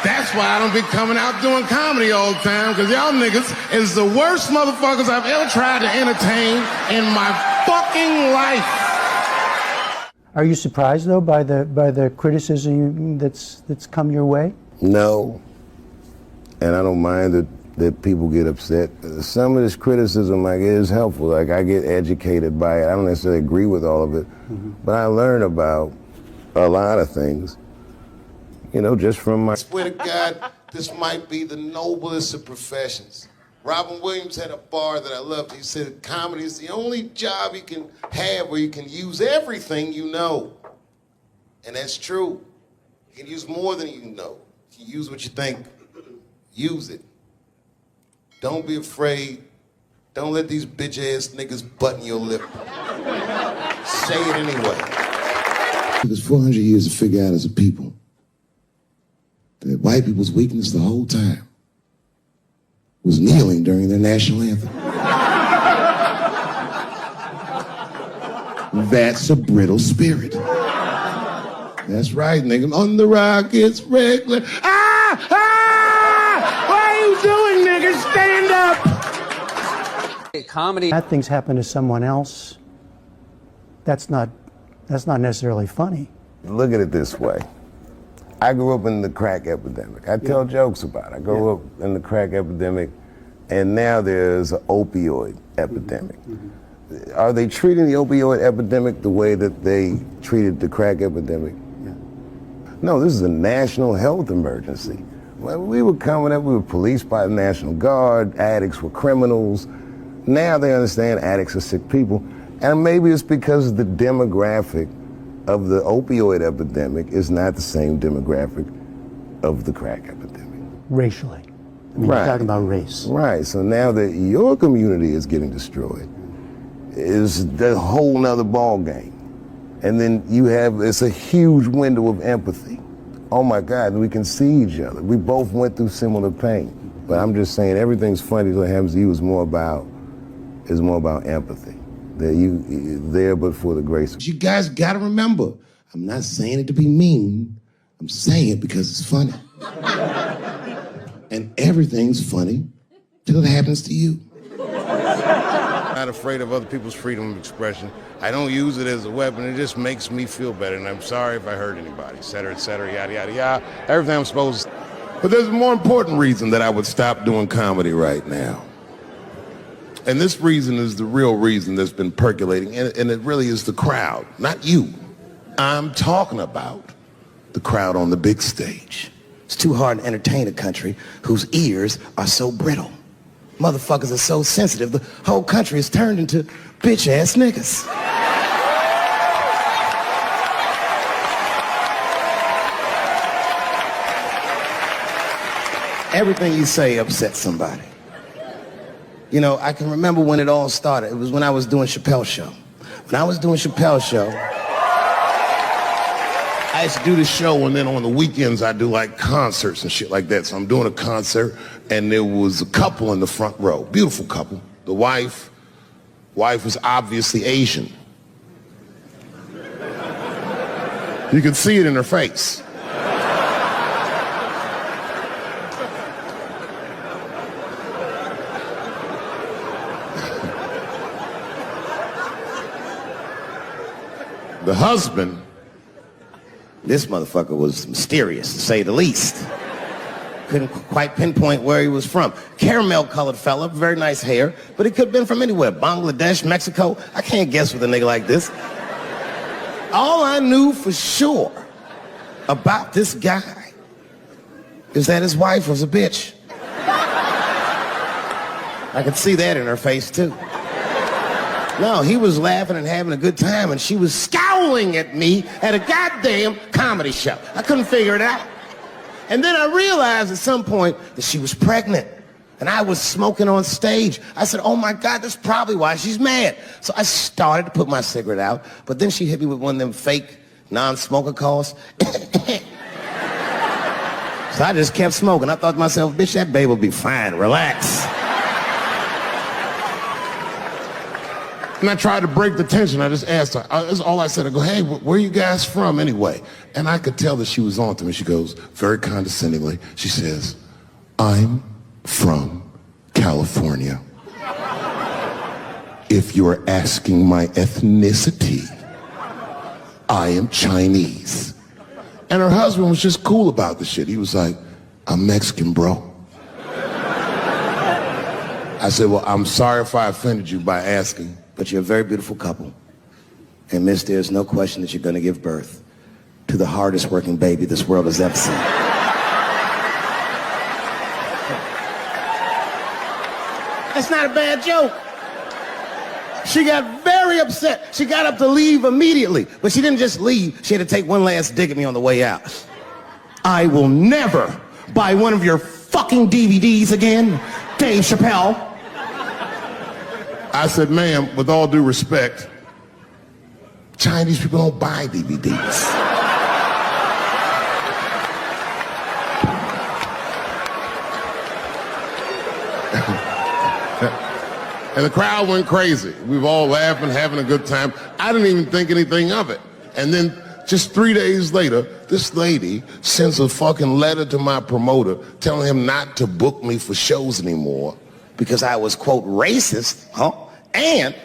That's why I don't be coming out doing comedy all the time, because y'all niggas is the worst motherfuckers I've ever tried to entertain in my fucking life.
Are you surprised though by the criticism that's come your way?
No, and I don't mind that people get upset. Some of this criticism, like, is helpful. Like, I get educated by it. I don't necessarily agree with all of it, but I learn about a lot of things, you know, just from my... I swear to God, this might be the noblest of professions. Robin Williams had a bar that I loved. He said, comedy is the only job you can have where you can use everything you know. And that's true. You can use more than you know. You can use what you think. Use it. Don't be afraid. Don't let these bitch-ass niggas button your lip. Say it anyway. It took us 400 years to figure out as a people that white people's weakness the whole time was kneeling during their national anthem. That's a brittle spirit. That's right, nigga. On the rock, it's regular. Ah! Ah! What are you doing, nigga? Stand up!
Comedy. Bad things happen to someone else. That's not necessarily funny.
Look at it this way. I grew up in the crack epidemic. I tell jokes about it. I grew up in the crack epidemic, and now there's an opioid epidemic. Are they treating the opioid epidemic the way that they treated the crack epidemic? No, this is a national health emergency. When we were coming up, we were policed by the National Guard, addicts were criminals. Now they understand addicts are sick people. And maybe it's because the demographic of the opioid epidemic is not the same demographic of the crack epidemic.
Racially. I mean, you're talking about race.
Right, so now that your community is getting destroyed, is the whole nother ball game. And then it's a huge window of empathy. Oh my God, we can see each other. We both went through similar pain. But I'm just saying, everything's funny that happens to you is more about empathy. That you there but for the grace. You guys gotta remember, I'm not saying it to be mean. I'm saying it because it's funny. And everything's funny till it happens to you. I'm not afraid of other people's freedom of expression. I don't use it as a weapon. It just makes me feel better. And I'm sorry if I hurt anybody, et cetera, yada, yada, yada. Everything I'm supposed to. But there's a more important reason that I would stop doing comedy right now. And this reason is the real reason that's been percolating, and it really is the crowd, not you. I'm talking about the crowd on the big stage. It's too hard to entertain a country whose ears are so brittle. Motherfuckers are so sensitive, the whole country is turned into bitch-ass niggas. Everything you say upsets somebody. You know, I can remember when it all started. It was when I was doing Chappelle's show. When I was doing Chappelle's show, I used to do the show, and then on the weekends I do like concerts and shit like that. So I'm doing a concert, and there was a couple in the front row, beautiful couple. The wife was obviously Asian. You could see it in her face. The husband, this motherfucker was mysterious, to say the least. Couldn't quite pinpoint where he was from. Caramel-colored fella, very nice hair, but he could have been from anywhere. Bangladesh, Mexico. I can't guess with a nigga like this. All I knew for sure about this guy is that his wife was a bitch. I could see that in her face, too. No, he was laughing and having a good time, and she was scowling at me at a goddamn comedy show. I couldn't figure it out. And then I realized at some point that she was pregnant, and I was smoking on stage. I said, oh my God, that's probably why she's mad. So I started to put my cigarette out, but then she hit me with one of them fake non-smoker calls. So I just kept smoking. I thought to myself, bitch, that babe will be fine, relax. And I tried to break the tension. I just asked her. That's all I said. I go, hey, where are you guys from anyway? And I could tell that she was on to me. She goes, very condescendingly, she says, I'm from California. If you're asking my ethnicity, I am Chinese. And her husband was just cool about the shit. He was like, I'm Mexican, bro. I said, well, I'm sorry if I offended you by asking.
But you're a very beautiful couple. And miss, there's no question that you're going to give birth to the hardest working baby this world has ever seen.
That's not a bad joke. She got very upset. She got up to leave immediately. But she didn't just leave. She had to take one last dig at me on the way out. I will never buy one of your fucking DVDs again, Dave Chappelle.
I said, ma'am, with all due respect, Chinese people don't buy DVDs. And the crowd went crazy. We were all laughing, having a good time. I didn't even think anything of it. And then just 3 days later, this lady sends a fucking letter to my promoter telling him not to book me for shows anymore because I was, quote, racist, and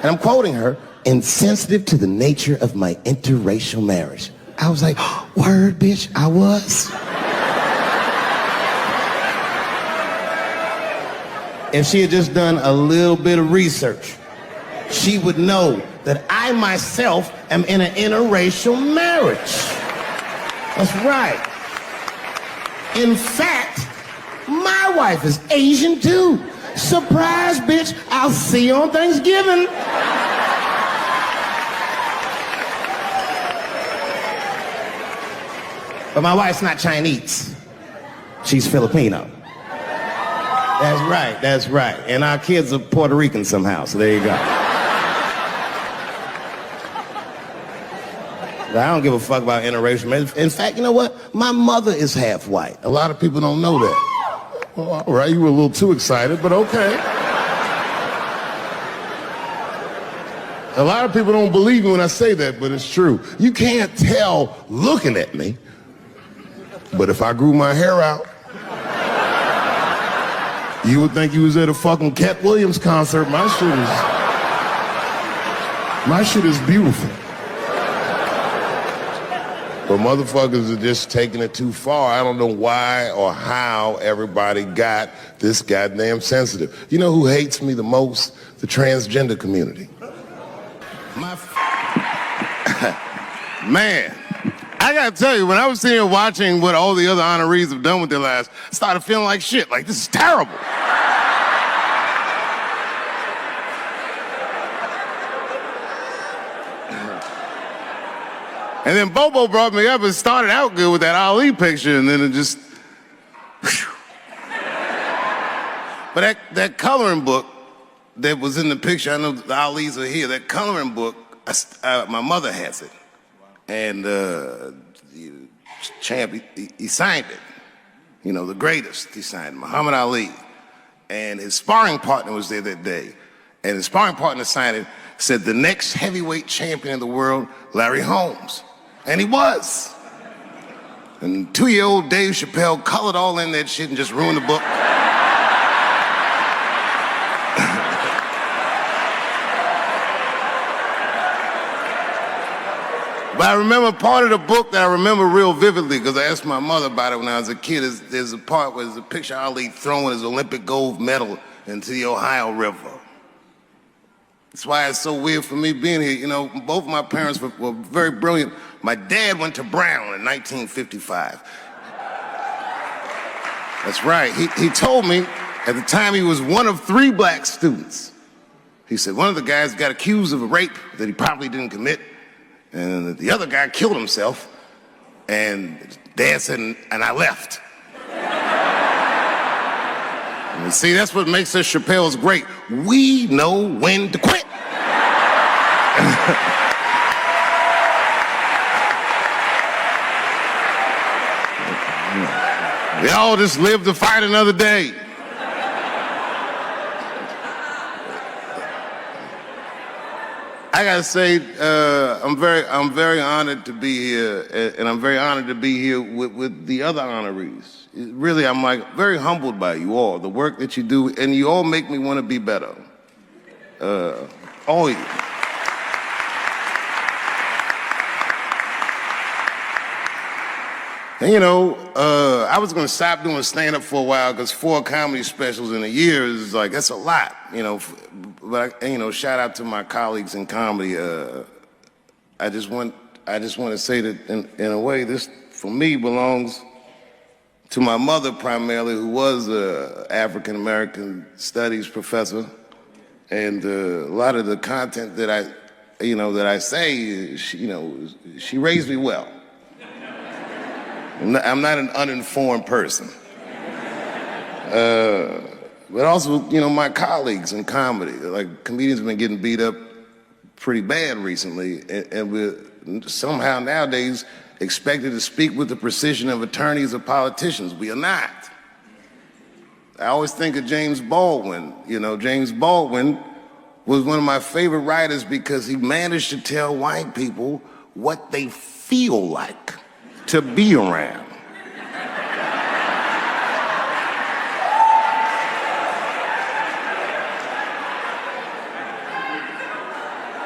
I'm quoting her, insensitive to the nature of my interracial marriage. I was like, word, bitch, I was.
If she had just done a little bit of research, she would know that I myself am in an interracial marriage. That's right. In fact, my wife is Asian too. Surprise, bitch, I'll see you on Thanksgiving. But my wife's not Chinese. She's Filipino. That's right. And our kids are Puerto Rican somehow, so there you go. But I don't give a fuck about interracial marriage. In fact, you know what? My mother is half white.
A lot of people don't know that. Well, all right, you were a little too excited, but okay. A lot of people don't believe me when I say that, but it's true. You can't tell looking at me, but if I grew my hair out, you would think you was at a fucking Cat Williams concert. My shit is beautiful. But motherfuckers are just taking it too far. I don't know why or how everybody got this goddamn sensitive. You know who hates me the most? The transgender community.
Man, I gotta tell you, when I was sitting here watching what all the other honorees have done with their lives, I started feeling like shit. Like, this is terrible. And then Bobo brought me up and started out good with that Ali picture, and then it just... Whew. But that coloring book that was in the picture, I know the Ali's are here, that coloring book, my mother has it. And the champ, he signed it. You know, the greatest, he signed it, Muhammad Ali. And his sparring partner was there that day. And his sparring partner signed it, said, the next heavyweight champion of the world, Larry Holmes. And he was. And 2-year-old Dave Chappelle colored all in that shit and just ruined the book. But I remember part of the book that I remember real vividly because I asked my mother about it when I was a kid. There's a part where there's a picture of Ali throwing his Olympic gold medal into the Ohio River. That's why it's so weird for me being here. You know, both my parents were very brilliant. My dad went to Brown in 1955. That's right. He told me at the time he was one of 3 black students. He said one of the guys got accused of a rape that he probably didn't commit. And the other guy killed himself, and Dad said, and I left. And see, that's what makes us Chappelle's great. We know when to quit. We all just live to fight another day.
I gotta say, I'm very honored to be here, and I'm very honored to be here with the other honorees. Really, I'm like very humbled by you all, the work that you do, and you all make me want to be better. All of you. And you know, I was gonna stop doing stand-up for a while because 4 comedy specials in a year is like, that's a lot, you know. But you know, shout out to my colleagues in comedy. I just want to say that in a way, this for me belongs to my mother primarily, who was a African American studies professor, and a lot of the content that I say, she raised me well. I'm not an uninformed person. But also, you know, my colleagues in comedy, like comedians have been getting beat up pretty bad recently, and we're somehow nowadays expected to speak with the precision of attorneys or politicians. We are not. I always think of James Baldwin. You know, James Baldwin was one of my favorite writers because he managed to tell white people what they feel like to be around.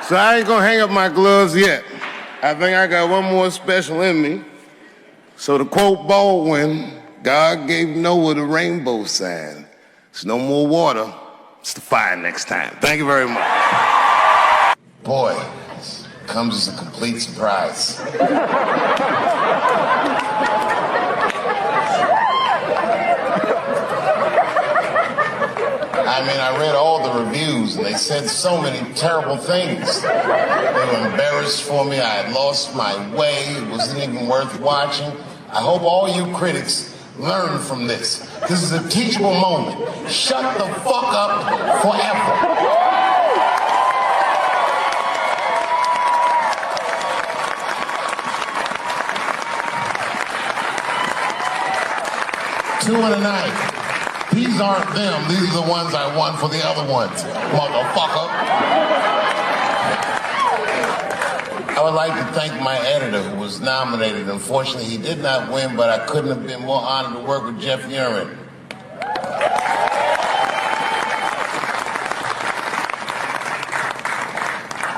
So I ain't gonna hang up my gloves yet. I think I got one more special in me. So to quote Baldwin, God gave Noah the rainbow sign. It's no more water, it's the fire next time. Thank you very much.
Boy, this comes as a complete surprise. I mean, I read all the reviews, and they said so many terrible things. They were embarrassed for me. I had lost my way. It wasn't even worth watching. I hope all you critics learn from this. This is a teachable moment. Shut the fuck up forever. Two in a night. These aren't them. These are the ones I won for the other ones, motherfucker. I would like to thank my editor who was nominated. Unfortunately, he did not win, but I couldn't have been more honored to work with Jeff Urin.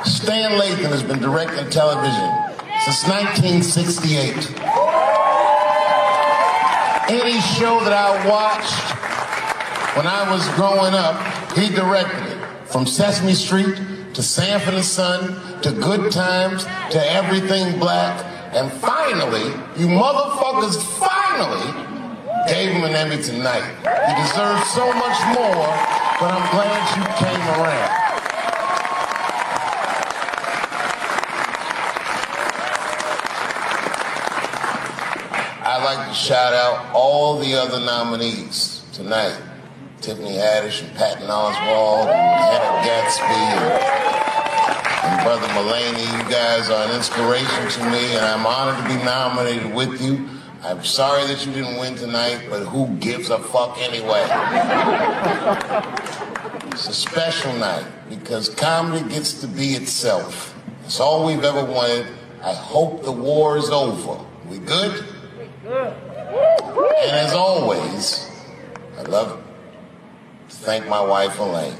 Stan Lathan has been directing television since 1968. Any show that I watched when I was growing up, he directed it. From Sesame Street to Sanford and Son to Good Times to Everything Black. And finally, you motherfuckers finally gave him an Emmy tonight. He deserves so much more, but I'm glad you came around. I'd like to shout out all the other nominees tonight. Tiffany Haddish and Patton Oswalt and Hedda Gatsby and Brother Mulaney. You guys are an inspiration to me, and I'm honored to be nominated with you. I'm sorry that you didn't win tonight, but who gives a fuck anyway? It's a special night because comedy gets to be itself. It's all we've ever wanted. I hope the war is over. We good? And as always, I'd love to thank my wife, Elaine.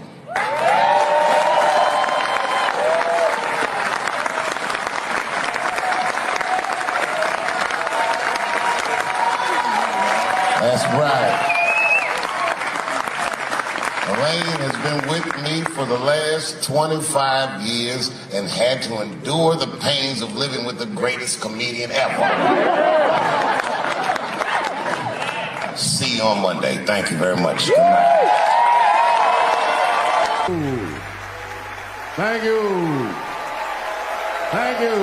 That's right. Elaine has been with me for the last 25 years and had to endure the pains of living with the greatest comedian ever. See you on Monday. Thank you very much.
Thank you. Thank you.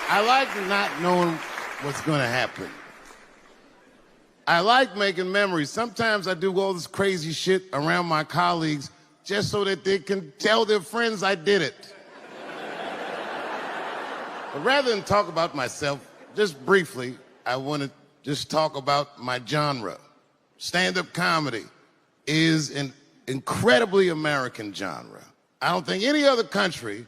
I like not knowing what's going to happen. I like making memories. Sometimes I do all this crazy shit around my colleagues just so that they can tell their friends I did it. But rather than talk about myself, just briefly, I want to just talk about my genre. Stand-up comedy is
incredibly American genre. I don't think any other country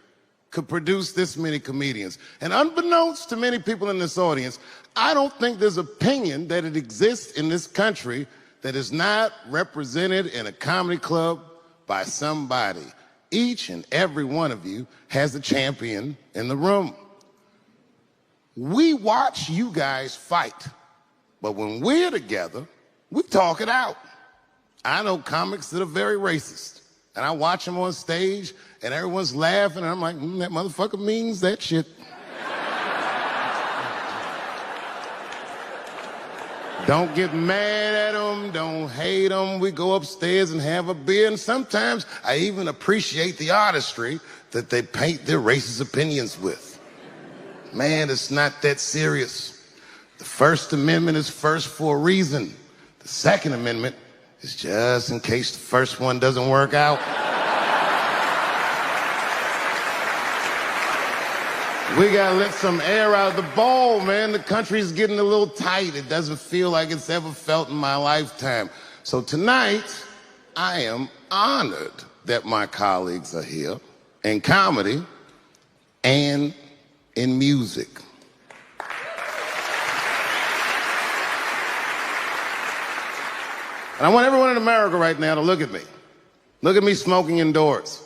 could produce this many comedians. And unbeknownst to many people in this audience, I don't think there's opinion that it exists in this country that is not represented in a comedy club by somebody. Each and every one of you has a champion in the room. We watch you guys fight, but when we're together, we talk it out. I know comics that are very racist, and I watch them on stage, and everyone's laughing, and I'm like, that motherfucker means that shit. Don't get mad at them, don't hate them. We go upstairs and have a beer, and sometimes I even appreciate the artistry that they paint their racist opinions with. Man, it's not that serious. The First Amendment is first for a reason. The Second Amendment is just in case the first one doesn't work out. We gotta let some air out of the ball, man. The country's getting a little tight. It doesn't feel like it's ever felt in my lifetime. So tonight, I am honored that my colleagues are here in comedy and in music. And I want everyone in America right now to look at me. Look at me smoking indoors.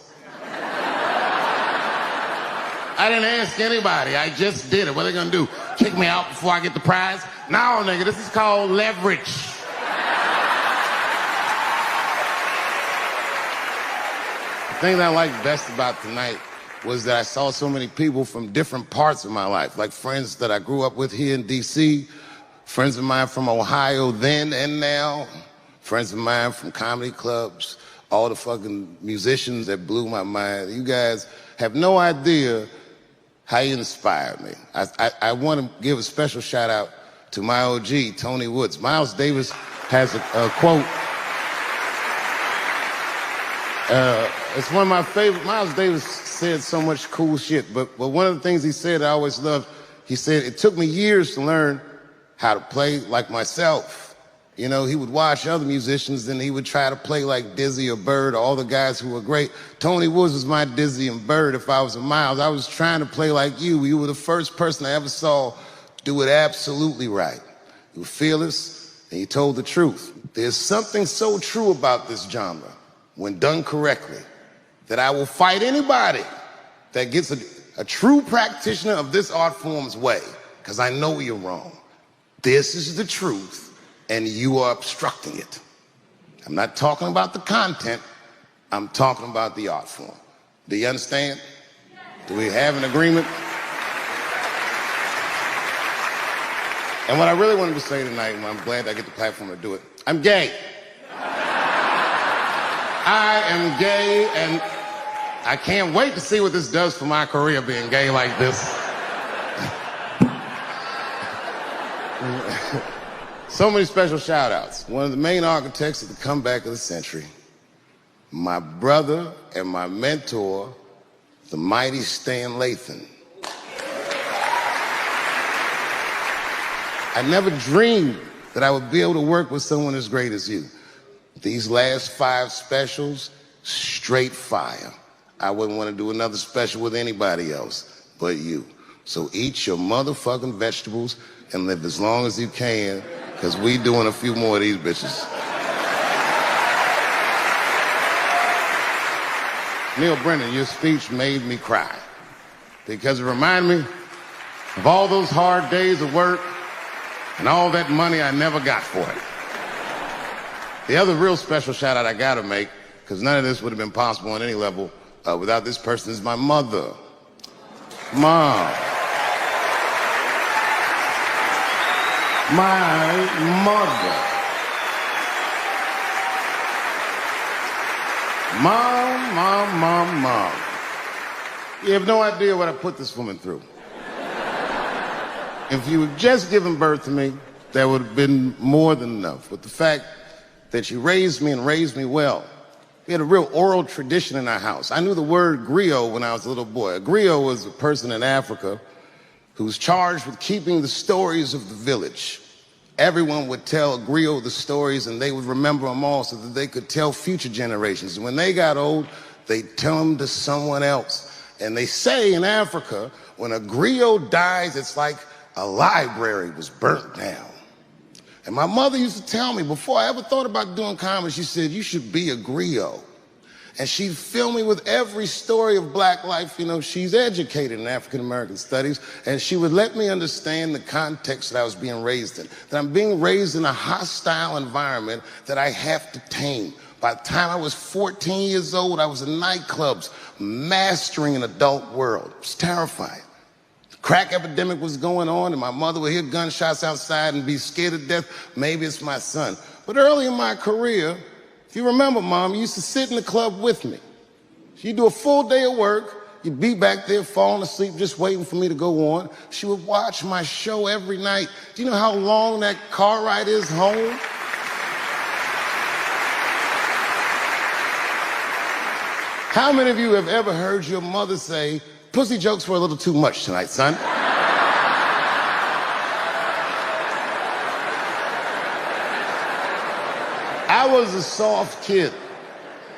I didn't ask anybody, I just did it. What are they gonna do? Kick me out before I get the prize? No, nigga, this is called leverage. The thing that I liked best about tonight was that I saw so many people from different parts of my life, like friends that I grew up with here in DC, friends of mine from Ohio then and now, friends of mine from comedy clubs, all the fucking musicians that blew my mind. You guys have no idea how you inspired me. I want to give a special shout out to my OG, Tony Woods. Miles Davis has a quote. It's one of my favorite. Miles Davis said so much cool shit, but one of the things he said I always loved, he said, it took me years to learn how to play like myself. You know, he would watch other musicians, and he would try to play like Dizzy or Bird, or all the guys who were great. Tony Woods was my Dizzy and Bird if I was a Miles. I was trying to play like you. You were the first person I ever saw do it absolutely right. You were fearless, and you told the truth. There's something so true about this genre, when done correctly, that I will fight anybody that gets a true practitioner of this art form's way, because I know you're wrong. This is the truth, and you are obstructing it. I'm not talking about the content, I'm talking about the art form. Do you understand? Do we have an agreement? And what I really wanted to say tonight, and I'm glad I get the platform to do it, I'm gay. I am gay, and I can't wait to see what this does for my career, being gay like this. So many special shout outs. One of the main architects of the comeback of the century, my brother and my mentor, the mighty Stan Lathan. I never dreamed that I would be able to work with someone as great as you. These last 5 specials, straight fire. I wouldn't want to do another special with anybody else but you. So eat your motherfucking vegetables and live as long as you can, because we doing a few more of these bitches. Neil Brennan, your speech made me cry, because it reminded me of all those hard days of work and all that money I never got for it. The other real special shout out I gotta make, because none of this would have been possible on any level without this person, is my mother. Mom. My mother. Mom. You have no idea what I put this woman through. If you had just given birth to me, that would have been more than enough. But the fact that she raised me and raised me well. We had a real oral tradition in our house. I knew the word griot when I was a little boy. A griot was a person in Africa who was charged with keeping the stories of the village.
everyone would tell a griot the stories and they would remember them all so that they could tell future generations. And when they got old, they'd tell them to someone else. And they say in Africa, when a griot dies, it's like a library was burnt down. And my mother used to tell me, before I ever thought about doing comedy, she said, you should be a griot. And she'd fill me with every story of black life. You know, she's educated in African-American studies, and she would let me understand the context that I was being raised in, that I'm being raised in a hostile environment that I have to tame. By the time I was 14 years old, I was in nightclubs, mastering an adult world. It was terrifying. The crack epidemic was going on, and my mother would hear gunshots outside and be scared to death. Maybe it's my son. But early in my career, if you remember, Mom, you used to sit in the club with me. She'd do a full day of work. You'd be back there falling asleep, just waiting for me to go on. She would watch my show every night. Do you know how long that car ride is home? How many of you have ever heard your mother say, pussy jokes were a little too much tonight, son? I was a soft kid.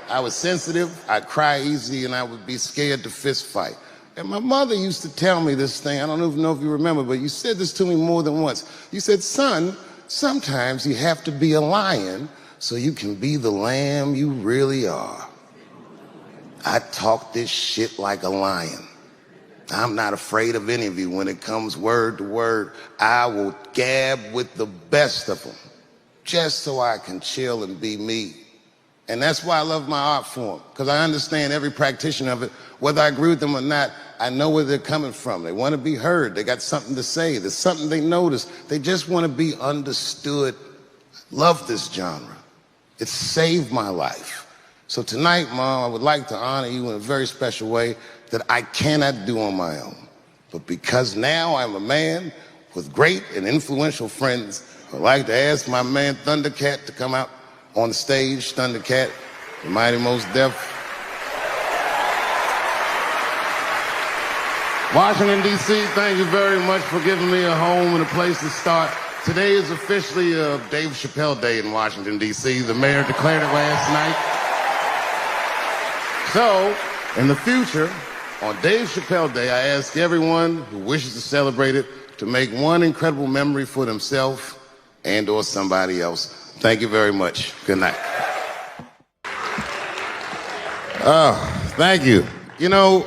I was sensitive, I'd cry easy, and I would be scared to fist fight. And my mother used to tell me this thing, I don't even know if you remember, but you said this to me more than once. You said, son, sometimes you have to be a lion so you can be the lamb you really are. I talk this shit like a lion. I'm not afraid of any of you. When it comes word to word, I will gab with the best of them, just so I can chill and be me. And that's why I love my art form, because I understand every practitioner of it. Whether I agree with them or not, I know where they're coming from. They want to be heard. They got something to say. There's something they notice. They just want to be understood. Love this genre. It saved my life. So tonight, Mom, I would like to honor you in a very special way that I cannot do on my own. But because now I'm a man with great and influential friends, I'd like to ask my man Thundercat to come out on the stage. Thundercat, the Mighty Most Def. Washington, D.C., thank you very much for giving me a home and a place to start. Today is officially Dave Chappelle Day in Washington, D.C. The mayor declared it last night. So, in the future, on Dave Chappelle Day, I ask everyone who wishes to celebrate it to make one incredible memory for themselves and or somebody else. Thank you very much. Good night. Thank you. You know,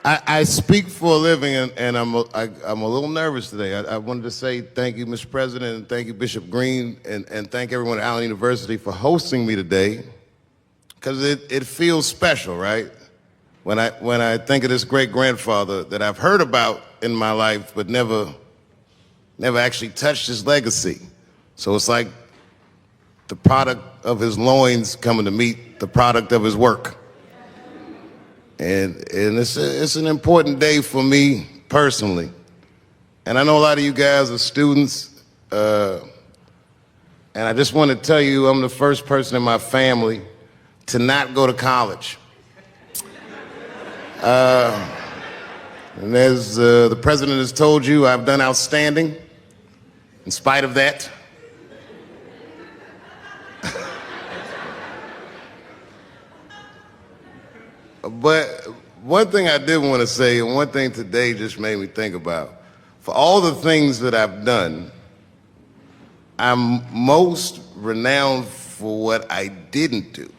I speak for a living, and I'm a little nervous today. I wanted to say thank you, Mr. President, and thank you, Bishop Green, and thank everyone at Allen University for hosting me today, because it feels special, right? When I think of this great-grandfather that I've heard about in my life, but never actually touched his legacy. So it's like the product of his loins coming to meet the product of his work. And it's an important day for me personally. And I know a lot of you guys are students, and I just want to tell you I'm the first person in my family to not go to college. And as the president has told you, I've done outstanding in spite of that. But one thing I did want to say, and one thing today just made me think about, for all the things that I've done, I'm most renowned for what I didn't do.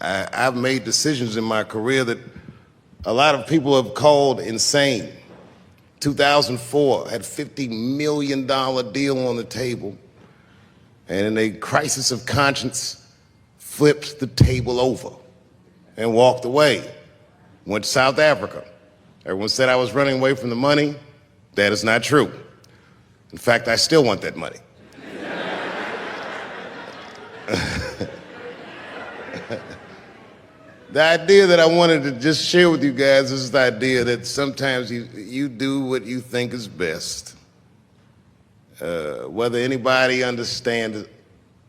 I've made decisions in my career that a lot of people have called insane. 2004, had a $50 million deal on the table, and in a crisis of conscience, flipped the table over and walked away. Went to South Africa. Everyone said I was running away from the money. That is not true. In fact, I still want that money. The idea that I wanted to just share with you guys is the idea that sometimes you do what you think is best, whether anybody understands it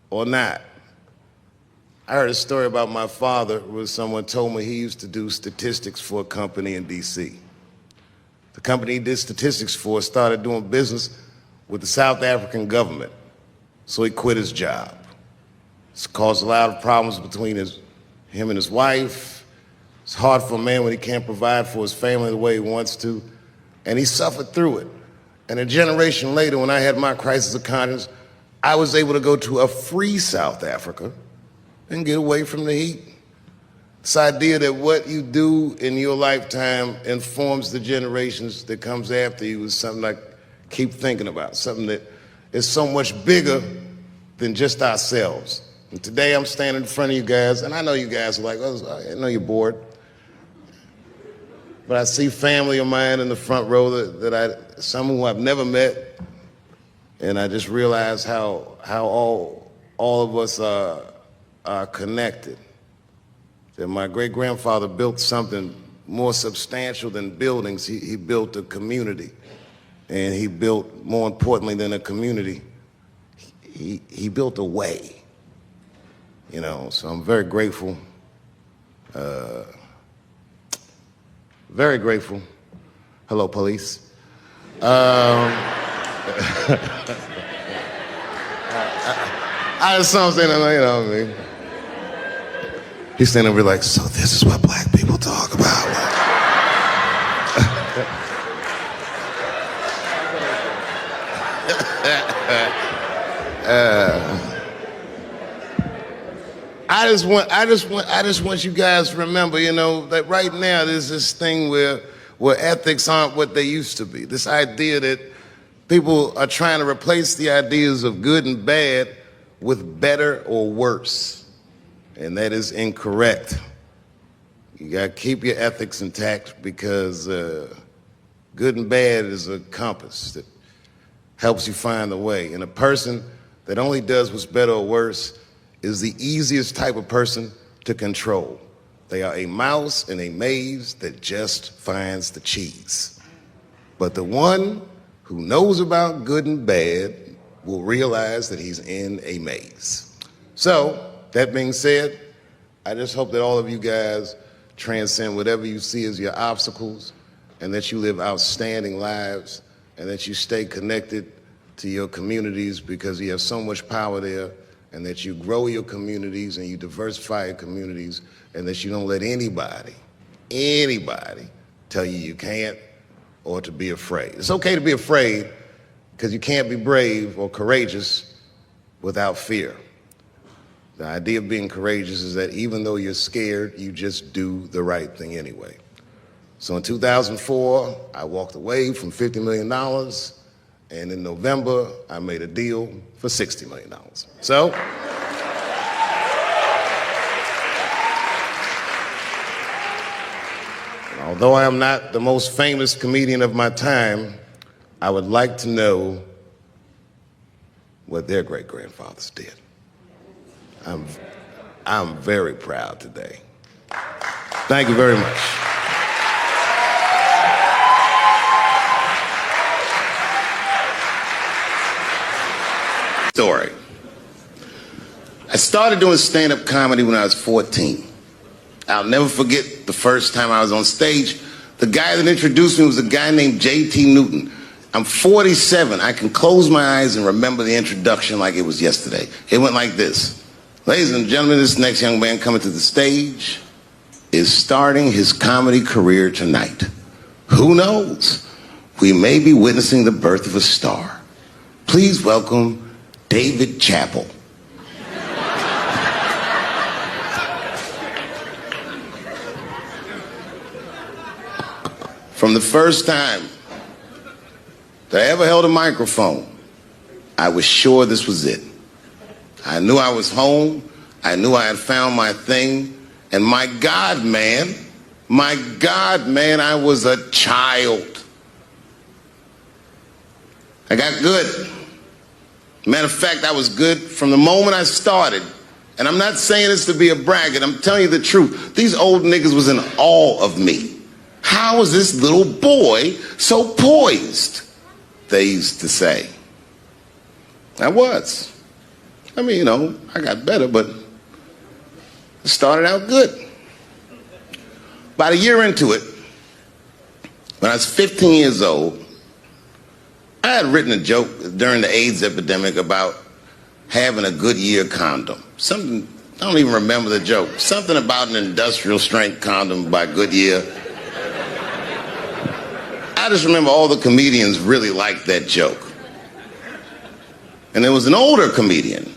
or not. I heard a story about my father where someone told me he used to do statistics for a company in D.C. The company he did statistics for started doing business with the South African government, so he quit his job. It's caused a lot of problems between him and his wife. It's hard for a man when he can't provide for his family the way he wants to, and he suffered through it. And a generation later, when I had my crisis of conscience, I was able to go to a free South Africa and get away from the heat. This idea that what you do in your lifetime informs the generations that comes after you is something I keep thinking about, something that is so much bigger than just ourselves. And today I'm standing in front of you guys, and I know you guys are like, oh, I know you're bored. But I see family of mine in the front row some who I've never met, and I just realize how all of us are connected. That my great-grandfather built something more substantial than buildings. He built a community, and he built, more importantly than a community, he built a way. You know, so I'm very grateful. Very grateful. Hello, police. I just saw him saying, you know what I mean? He's standing over like, so this is what black people talk about. I just want you guys to remember, you know, that right now there's this thing where ethics aren't what they used to be. This idea that people are trying to replace the ideas of good and bad with better or worse. And that is incorrect. You gotta keep your ethics intact because good and bad is a compass that helps you find the way. And a person that only does what's better or worse is the easiest type of person to control. They are a mouse in a maze that just finds the cheese. But the one who knows about good and bad will realize that he's in a maze. So, that being said, I just hope that all of you guys transcend whatever you see as your obstacles, and that you live outstanding lives, and that you stay connected to your communities because you have so much power there, and that you grow your communities and you diversify your communities, and that you don't let anybody tell you you can't or to be afraid. It's okay to be afraid because you can't be brave or courageous without fear. The idea of being courageous is that even though you're scared, you just do the right thing anyway. So in 2004, I walked away from $50 million, and in November, I made a deal for $60 million. So, although I am not the most famous comedian of my time, I would like to know what their great-grandfathers did. I'm very proud today. Thank you very much. Story. I started doing stand-up comedy when I was 14. I'll never forget the first time I was on stage. The guy that introduced me was a guy named J.T. Newton. I'm 47. I can close my eyes and remember the introduction like it was yesterday. It went like this. Ladies and gentlemen, this next young man coming to the stage is starting his comedy career tonight. Who knows? We may be witnessing the birth of a star. Please welcome Dave Chappelle. From the first time that I ever held a microphone, I was sure this was it. I knew I was home. I knew I had found my thing. And my God, man, I was a child. I got good. Matter of fact, I was good from the moment I started. And I'm not saying this to be a braggart. I'm telling you the truth. These old niggas was in awe of me. How is this little boy so poised? They used to say. I was. I mean, you know, I got better, but it started out good. About a year into it, When I was 15 years old, I had written a joke during the AIDS epidemic about having a Goodyear condom. Something, I don't even remember the joke. Something about an industrial strength condom by Goodyear. I just remember all the comedians really liked that joke. And there was an older comedian.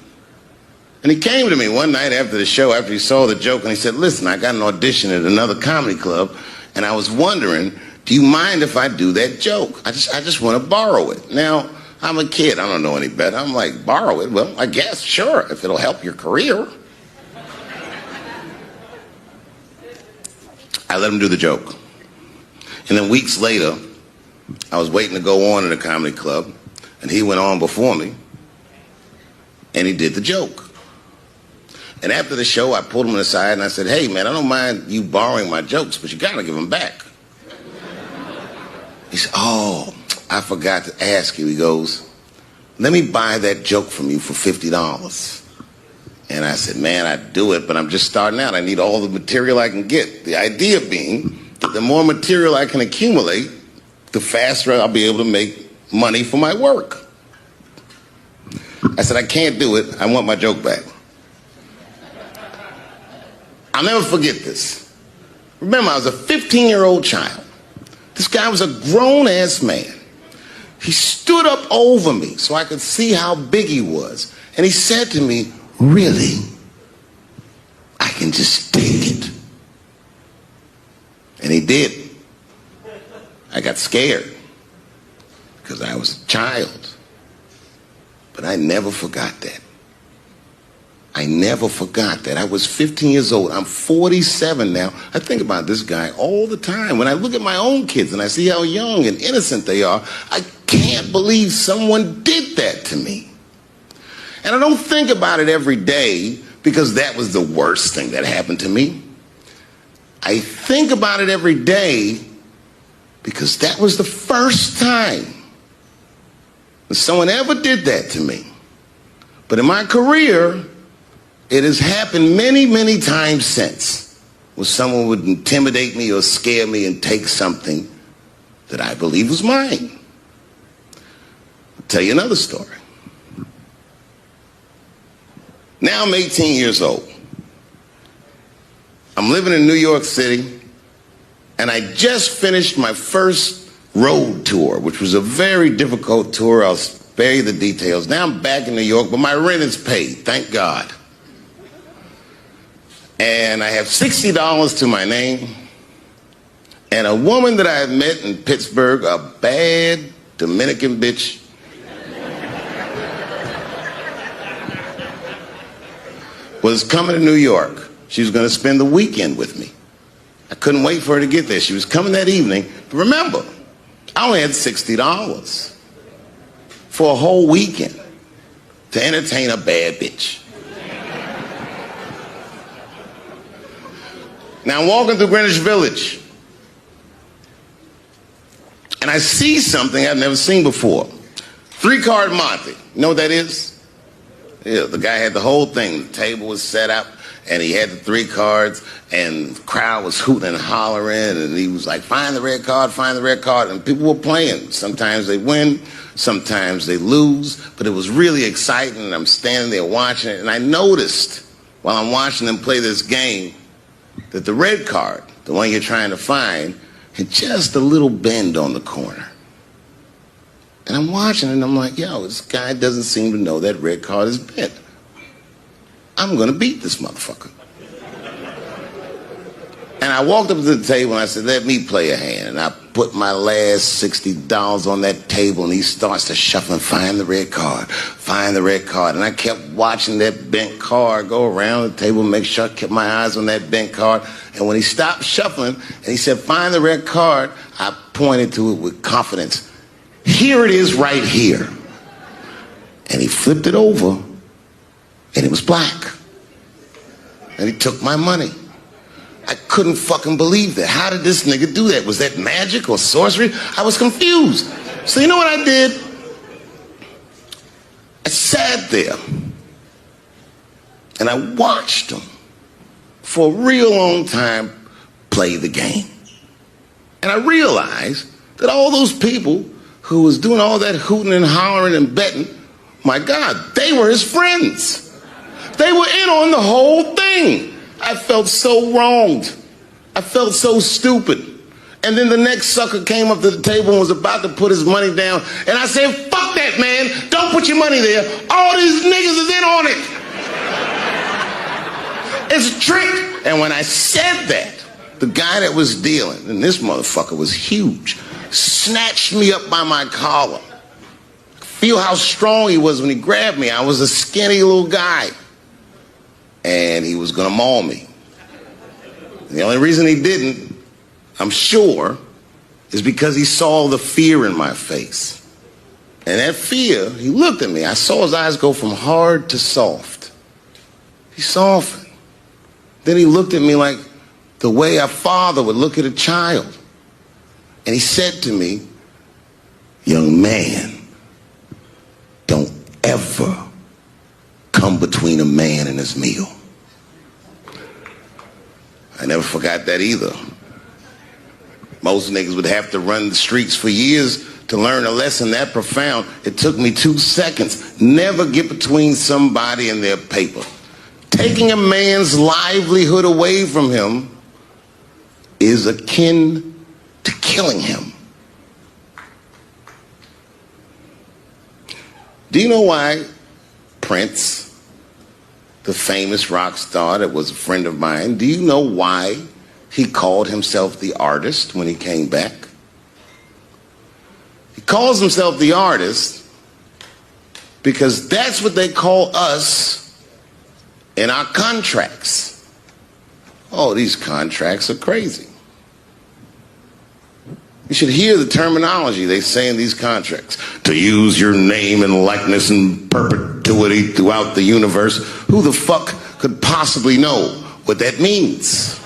And he came to me one night after the show, after he saw the joke, and he said, listen, I got an audition at another comedy club, and I was wondering, do you mind if I do that joke? I just want to borrow it. Now, I'm a kid. I don't know any better. I'm like, borrow it? Well, I guess, sure, if it'll help your career. I let him do the joke. And then weeks later, I was waiting to go on at a comedy club, and he went on before me, and he did the joke. And after the show, I pulled him aside, and I said, hey, man, I don't mind you borrowing my jokes, but you got to give them back. He said, oh, I forgot to ask you. He goes, let me buy that joke from you for $50. And I said, man, I'd do it, but I'm just starting out. I need all the material I can get. The idea being that the more material I can accumulate, the faster I'll be able to make money for my work. I said, I can't do it. I want my joke back. I'll never forget this. Remember, I was a 15-year-old child. This guy was a grown-ass man. He stood up over me so I could see how big he was. And he said to me, really? I can just take it. And he did. I got scared because I was a child. But I never forgot that. I never forgot that. I was 15 years old. I'm 47 now. I think about this guy all the time. When I look at my own kids and I see how young and innocent they are, I can't believe someone did that to me. And I don't think about it every day because that was the worst thing that happened to me. I think about it every day because that was the first time that someone ever did that to me. But in my career, it has happened many, many times since, where someone would intimidate me or scare me and take something that I believe was mine. I'll tell you another story. Now I'm 18 years old. I'm living in New York City, and I just finished my first road tour, which was a very difficult tour. I'll spare you the details. Now I'm back in New York, but my rent is paid, thank God. And I have $60 to my name, and a woman that I had met in Pittsburgh, a bad Dominican bitch, was coming to New York. She was going to spend the weekend with me. I couldn't wait for her to get there. She was coming that evening. But remember, I only had $60 for a whole weekend to entertain a bad bitch. Now I'm walking through Greenwich Village, and I see something I've never seen before. 3-card Monte. You know what that is? Yeah, the guy had the whole thing. The table was set up, and he had the 3 cards, and the crowd was hooting and hollering, and he was like, find the red card, find the red card, and people were playing. Sometimes they win, sometimes they lose, but it was really exciting, and I'm standing there watching it, and I noticed while I'm watching them play this game that the red card, the one you're trying to find, had just a little bend on the corner. And I'm watching it, and I'm like, yo, this guy doesn't seem to know that red card is bent. I'm going to beat this motherfucker. And I walked up to the table, and I said, let me play a hand. And I put my last $60 on that table, and he starts to shuffle and find the red card, find the red card. And I kept watching that bent card go around the table, make sure I kept my eyes on that bent card. And when he stopped shuffling, and he said, find the red card, I pointed to it with confidence. Here it is right here. And he flipped it over, and it was black. And he took my money. I couldn't fucking believe that. How did this nigga do that? Was that magic or sorcery? I was confused. So you know what I did? I sat there, and I watched him for a real long time play the game. And I realized
that all those people who was doing all that hooting and hollering and betting, my God, they were his friends. They were in on the whole thing. I felt so wronged. I felt so stupid. And then the next sucker came up to the table and was about to put his money down. And I said, fuck that, man. Don't put your money there. All these niggas is in on it. It's a trick. And when I said that, the guy that was dealing, and this motherfucker was huge, snatched me up by my collar. Feel how strong he was when he grabbed me. I was a skinny little guy. And he was gonna maul me. The only reason he didn't, I'm sure, is because he saw the fear in my face. And that fear, he looked at me. I saw his eyes go from hard to soft. He softened. Then he looked at me like the way a father would look at a child. And he said to me, young man, don't ever come between a man and his meal. I never forgot that either. Most niggas would have to run the streets for years to learn a lesson that profound. It took me 2 seconds. Never get between somebody and their paper. Taking a man's livelihood away from him is akin to killing him. Do you know why Prince, the famous rock star that was a friend of mine, do you know why he called himself the artist when he came back? He calls himself the artist because that's what they call us in our contracts. Oh, these contracts are crazy. You should hear the terminology they say in these contracts. To use your name and likeness in perpetuity throughout the universe. Who the fuck could possibly know what that means?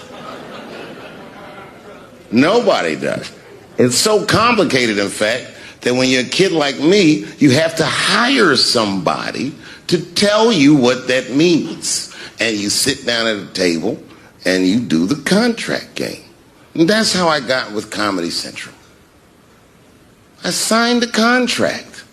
Nobody does. It's so complicated, in fact, that when you're a kid like me, you have to hire somebody to tell you what that means. And you sit down at a table and you do the contract game. And that's how I got with Comedy Central. I signed the contract.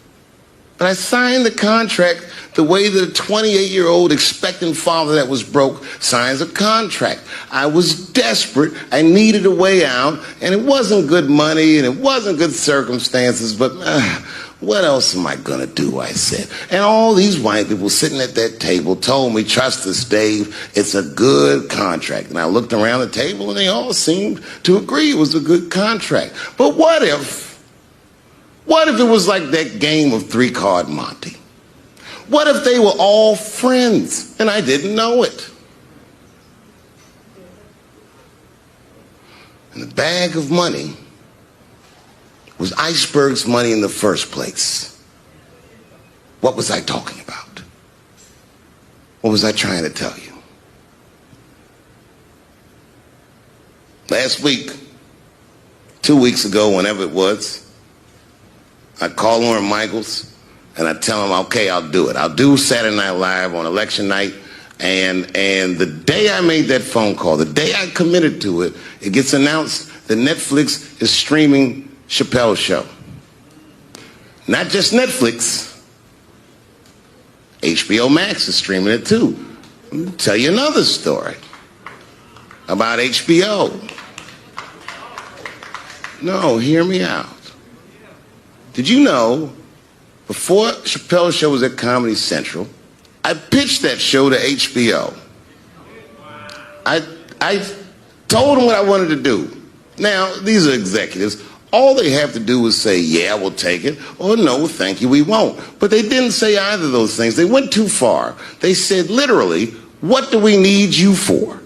But I signed the contract the way that a 28-year-old expectant father that was broke signs a contract. I was desperate. I needed a way out. And it wasn't good money and it wasn't good circumstances. But what else am I going to do, I said. And all these white people sitting at that table told me, trust us, Dave, it's a good contract. And I looked around the table and they all seemed to agree it was a good contract. But what if it was like that game of 3-card Monte? What if they were all friends and I didn't know it? And the bag of money was Iceberg's money in the first place. What was I talking about? What was I trying to tell you? Last week, 2 weeks ago, whenever it was, I call Lauren Michaels and I tell him, okay, I'll do it. I'll do Saturday Night Live on election night. And the day I made that phone call, the day I committed to it, it gets announced that Netflix is streaming Chappelle's show. Not just Netflix. HBO Max is streaming it too. Let me tell you another story about HBO. No, hear me out. Did you know, before Chappelle's show was at Comedy Central, I pitched that show to HBO. I told them what I wanted to do. Now, these are executives. All they have to do is say, yeah, we'll take it, or no, thank you, we won't. But they didn't say either of those things. They went too far. They said, literally, what do we need you for?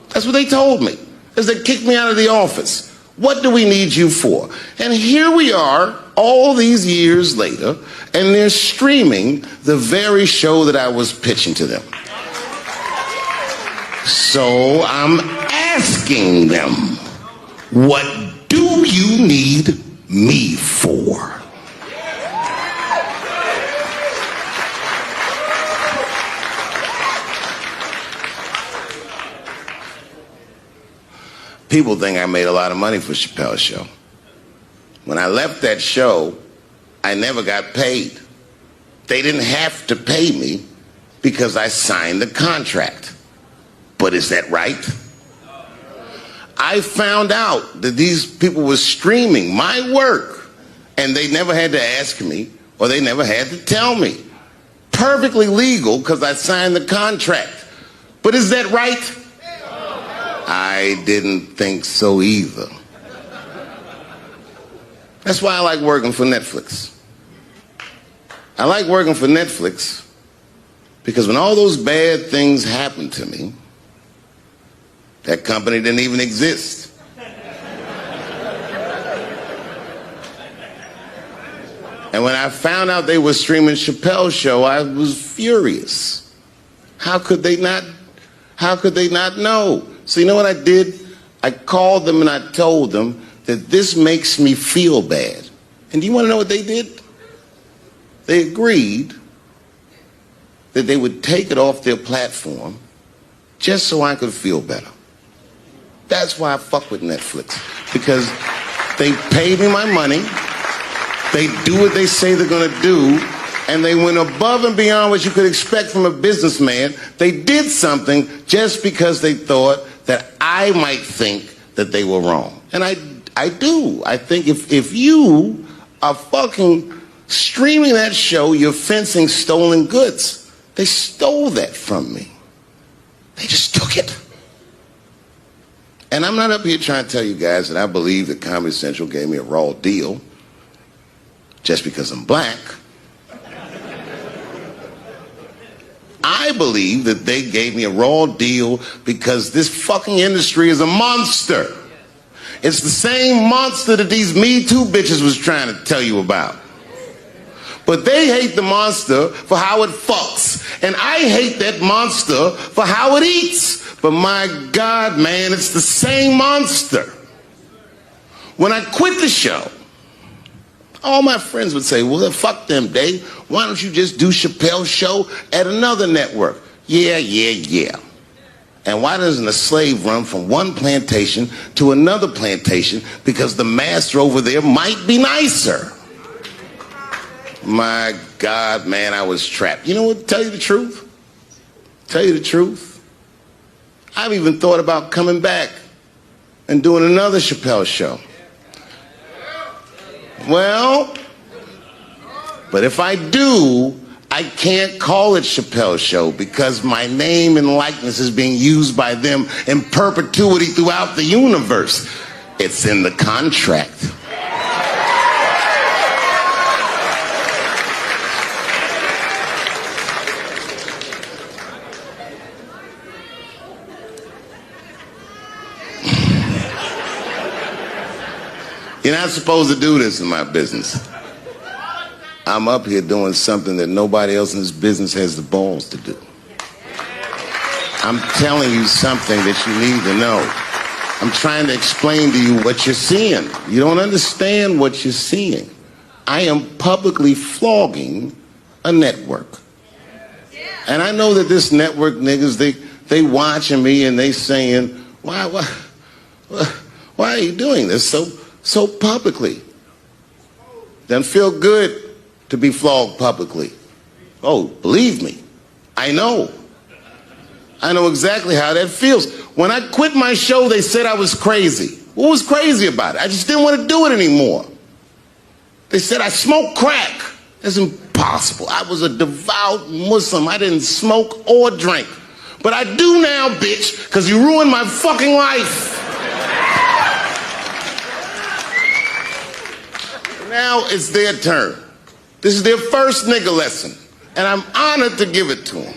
That's what they told me, as they kicked me out of the office. What do we need you for? And here we are, all these years later, and they're streaming the very show that I was pitching to them. So I'm asking them, what do you need me for? People think I made a lot of money for Chappelle's show.
When I left that show, I never got paid. They didn't have to pay me because I signed the contract. But is that right? I found out that these people were streaming my work and they never had to ask me or they never had to tell me. Perfectly legal because I signed the contract. But is that right? I didn't think so either. That's why I like working for Netflix. I like working for Netflix because when all those bad things happened to me, that company didn't even exist. And when I found out they were streaming Chappelle's show, I was furious. How could they not know? So you know what I did? I called them and I told them that this makes me feel bad. And do you want to know what they did? They agreed that they would take it off their platform just so I could feel better. That's why I fuck with Netflix. Because they paid me my money, they do what they say they're gonna do, and they went above and beyond what you could expect from a businessman. They did something just because they thought that I might think that they were wrong. And I do. I think if you are fucking streaming that show, you're fencing stolen goods. They stole that from me. They just took it. And I'm not up here trying to tell you guys that I believe that Comedy Central gave me a raw deal just because I'm black. I believe that they gave me a raw deal because this fucking industry is a monster. It's the same monster that these Me Too bitches was trying to tell you about. But they hate the monster for how it fucks. And I hate that monster for how it eats. But my God, man, it's the same monster. When I quit the show, all my friends would say, well, fuck them, Dave. Why don't you just do Chappelle's show at another network? Yeah. And why doesn't a slave run from one plantation to another plantation because the master over there might be nicer? My God, man, I was trapped. You know what? Tell you the truth. I've even thought about coming back and doing another Chappelle show. Well, but if I do, I can't call it Chappelle's show because my name and likeness is being used by them in perpetuity throughout the universe. It's in the contract. You're not supposed to do this in my business. I'm up here doing something that nobody else in this business has the balls to do. I'm telling you something that you need to know. I'm trying to explain to you what you're seeing. You don't understand what you're seeing. I am publicly flogging a network. And I know that this network niggas, they watching me and they saying, why are you doing this so publicly? Doesn't feel good to be flogged publicly. Oh, believe me, I know exactly how that feels. When I quit my show, they said I was crazy. What was crazy about it? I just didn't want to do it anymore. They said I smoked crack. That's impossible. I was a devout Muslim. I didn't smoke or drink. But I do now, bitch, because you ruined my fucking life. Now it's their turn. This is their first nigga lesson, and I'm honored to give it to them.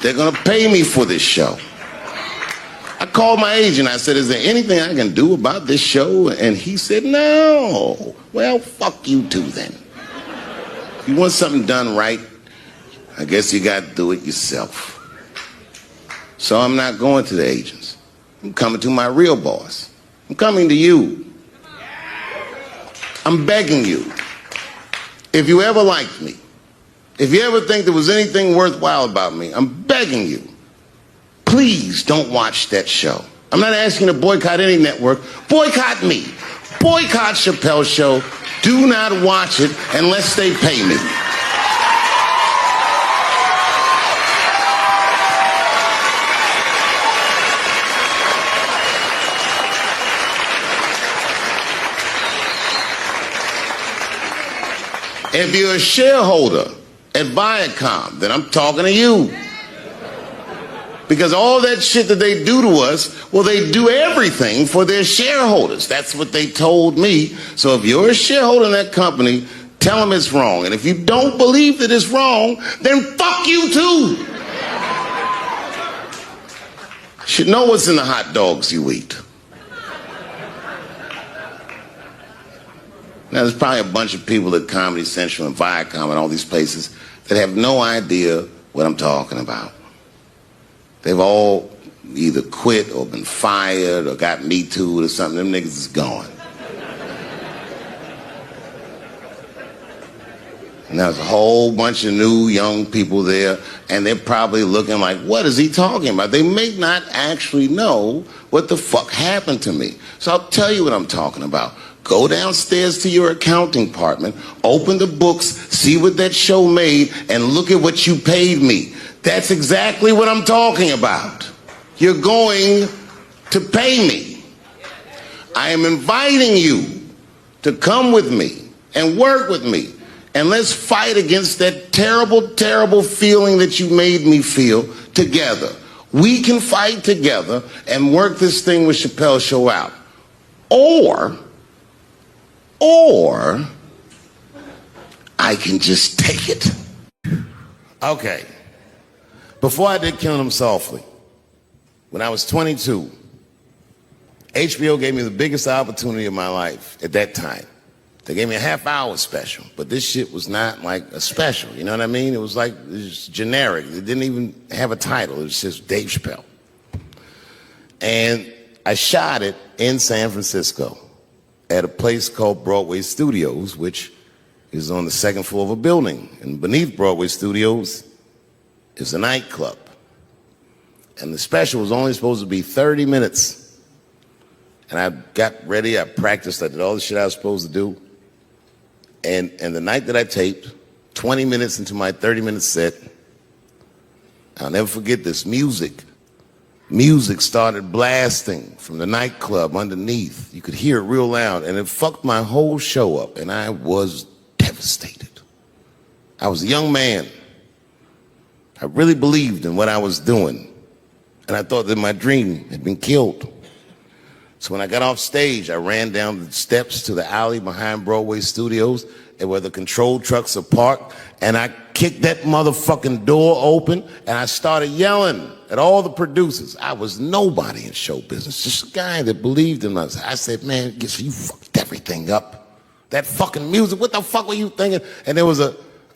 They're gonna pay me for this show. I called my agent. I said, is there anything I can do about this show? And he said, no. Well, fuck you too then. If you want something done right, I guess you gotta do it yourself. So I'm not going to the agents. I'm coming to my real boss. I'm coming to you. I'm begging you. If you ever liked me, if you ever think there was anything worthwhile about me, I'm begging you, please don't watch that show. I'm not asking you to boycott any network. Boycott me. Boycott Chappelle's show. Do not watch it unless they pay me. If you're a shareholder at Viacom, then I'm talking to you. Because all that shit that they do to us, well, they do everything for their shareholders. That's what they told me. So if you're a shareholder in that company, tell them it's wrong. And if you don't believe that it's wrong, then fuck you too. You should know what's in the hot dogs you eat. Now, there's probably a bunch of people at Comedy Central and Viacom and all these places that have no idea what I'm talking about. They've all either quit or been fired or got Me Too'd or something. Them niggas is gone. And there's a whole bunch of new young people there, and they're probably looking like, what is he talking about? They may not actually know what the fuck happened to me. So I'll tell you what I'm talking about. Go downstairs to your accounting department, open the books, see what that show made, and look at what you paid me. That's exactly what I'm talking about. You're going to pay me. I am inviting you to come with me and work with me. And let's fight against that terrible, terrible feeling that you made me feel together. We can fight together and work this thing with Chappelle's show out. Or I can just take it. Okay. Before I did Killing Them Softly, when I was 22, HBO gave me the biggest opportunity of my life at that time. They gave me a half-hour special, but this shit was not like a special, you know what I mean? It was like, it was generic. It didn't even have a title. It was just Dave Chappelle. And I shot it in San Francisco at a place called Broadway Studios, which is on the second floor of a building. And beneath Broadway Studios is a nightclub. And the special was only supposed to be 30 minutes. And I got ready, I practiced, I did all the shit I was supposed to do. And the night that I taped, 20 minutes into my 30-minute set, I'll never forget this, music started blasting from the nightclub underneath. You could hear it real loud, and it fucked my whole show up, and I was devastated. I was a young man. I really believed in what I was doing, and I thought that my dream had been killed. So when I got off stage, I ran down the steps to the alley behind Broadway Studios and where the control trucks are parked, and I kicked that motherfucking door open, and I started yelling at all the producers. I was nobody in show business, just a guy that believed in us. I said, man, you fucked everything up. That fucking music, what the fuck were you thinking? And there was a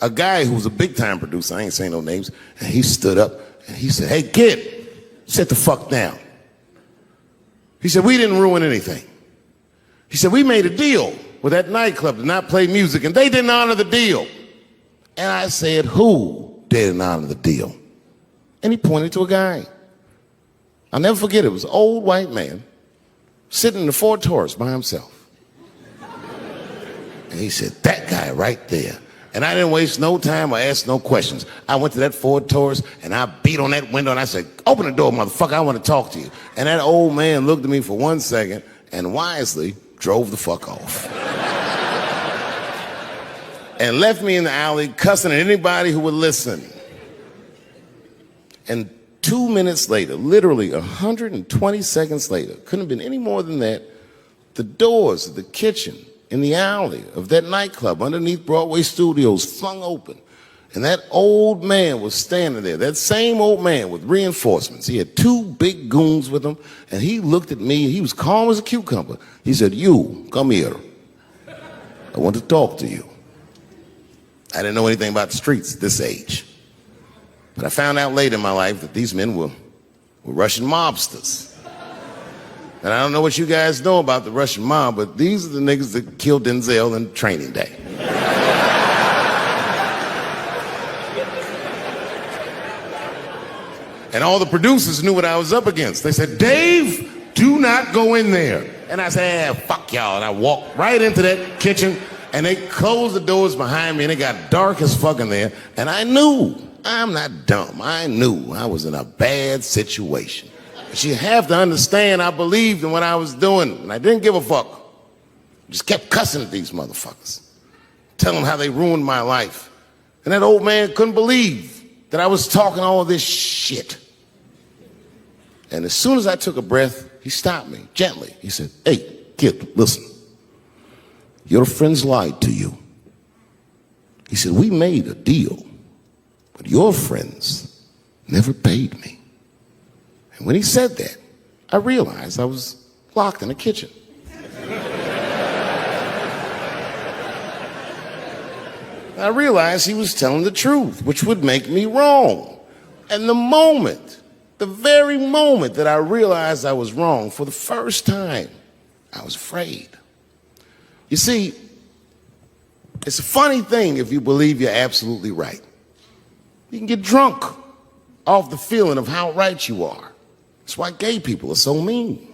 guy who was a big-time producer, I ain't saying no names, and he stood up, and he said, hey, kid, sit the fuck down. He said, we didn't ruin anything. He said, we made a deal with that nightclub to not play music, and they didn't honor the deal. And I said, who didn't honor the deal? And he pointed to a guy. I'll never forget it. It was an old white man sitting in the Ford Taurus by himself. And he said, that guy right there. And I didn't waste no time or ask no questions. I went to that Ford Taurus and I beat on that window and I said, open the door, motherfucker, I want to talk to you. And that old man looked at me for 1 second and wisely drove the fuck off. And left me in the alley cussing at anybody who would listen. And 2 minutes later, literally 120 seconds later, couldn't have been any more than that, the doors of the kitchen in the alley of that nightclub underneath Broadway Studios flung open. And that old man was standing there, that same old man with reinforcements. He had 2 big goons with him, and he looked at me, and he was calm as a cucumber. He said, you, come here. I want to talk to you. I didn't know anything about the streets at this age. But I found out later in my life that these men were Russian mobsters. And I don't know what you guys know about the Russian mob, but these are the niggas that killed Denzel in Training Day. And all the producers knew what I was up against. They said, Dave, do not go in there. And I said, fuck y'all. And I walked right into that kitchen, and they closed the doors behind me, and it got dark as fuck in there. And I knew, I'm not dumb, I knew I was in a bad situation. But you have to understand, I believed in what I was doing, and I didn't give a fuck. Just kept cussing at these motherfuckers, telling them how they ruined my life. And that old man couldn't believe that I was talking all this shit. And as soon as I took a breath, he stopped me gently. He said, hey, kid, listen. Your friends lied to you. He said, we made a deal, but your friends never paid me. And when he said that, I realized I was locked in the kitchen. I realized he was telling the truth, which would make me wrong. And the very moment that I realized I was wrong, for the first time, I was afraid. You see, it's a funny thing if you believe you're absolutely right. You can get drunk off the feeling of how right you are. That's why gay people are so mean.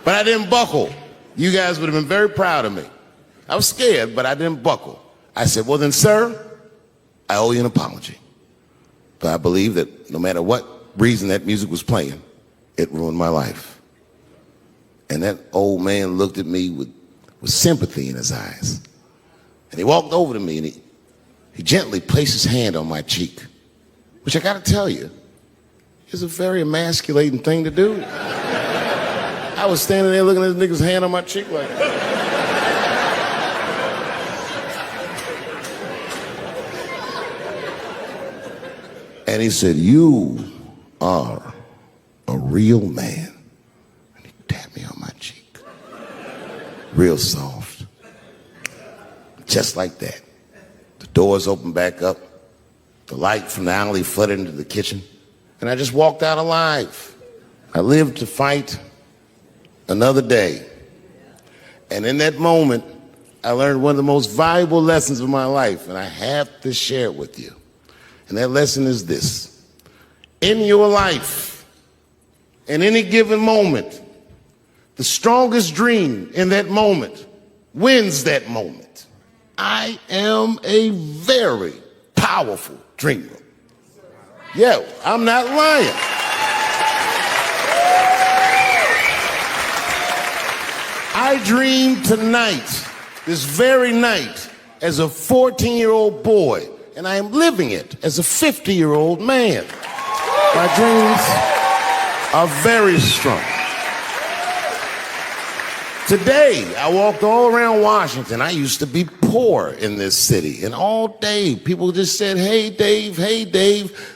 But I didn't buckle. You guys would have been very proud of me. I was scared, but I didn't buckle. I said, well then, sir, I owe you an apology. But I believe that no matter what reason that music was playing, it ruined my life. And that old man looked at me with sympathy in his eyes. And he walked over to me and he gently placed his hand on my cheek, which I gotta tell you, is a very emasculating thing to do. I was standing there looking at this nigga's hand on my cheek like, and he said, you are a real man. And he tapped me on my cheek. Real soft. Just like that. The doors opened back up. The light from the alley flooded into the kitchen. And I just walked out alive. I lived to fight another day. And in that moment, I learned one of the most valuable lessons of my life, and I have to share it with you. And that lesson is this. In your life, in any given moment, the strongest dream in that moment wins that moment. I am a very powerful dreamer. Yeah, I'm not lying. I dreamed tonight, this very night, as a 14-year-old boy, and I am living it as a 50-year-old man. My dreams are very strong. Today, I walked all around Washington. I used to be poor in this city, and all day people just said, hey, Dave,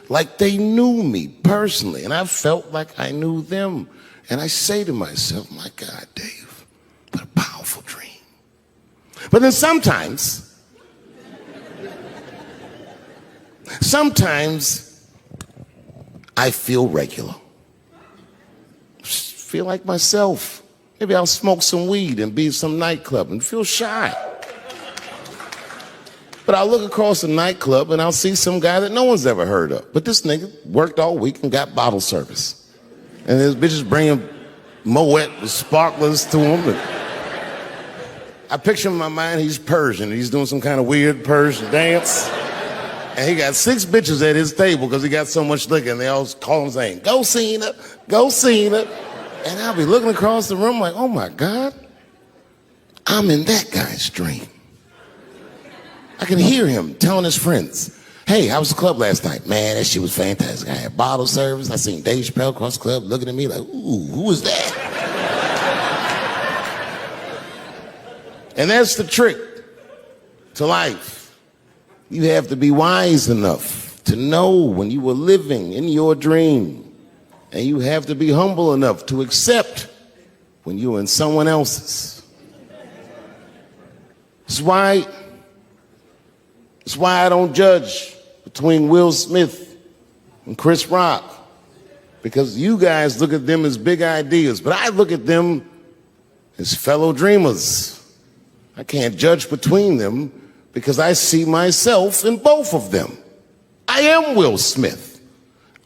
like they knew me personally, and I felt like I knew them. And I say to myself, my God, Dave, what a powerful dream. But then sometimes I feel regular. Feel like myself. Maybe I'll smoke some weed and be in some nightclub and feel shy. But I'll look across the nightclub and I'll see some guy that no one's ever heard of. But this nigga worked all week and got bottle service. And there's bitches bringing Moet with sparklers to him. And I picture in my mind he's Persian. He's doing some kind of weird Persian dance. And he got 6 bitches at his table because he got so much liquor, and they all call him saying, go Cena, go Cena. And I'll be looking across the room like, oh my God, I'm in that guy's dream. I can hear him telling his friends, hey, how was the club last night? Man, that shit was fantastic. I had bottle service. I seen Dave Chappelle across the club looking at me like, ooh, who was that? And that's the trick to life. You have to be wise enough to know when you were living in your dream. And you have to be humble enough to accept when you're in someone else's. That's why I don't judge between Will Smith and Chris Rock. Because you guys look at them as big ideas, but I look at them as fellow dreamers. I can't judge between them because I see myself in both of them. I am Will Smith.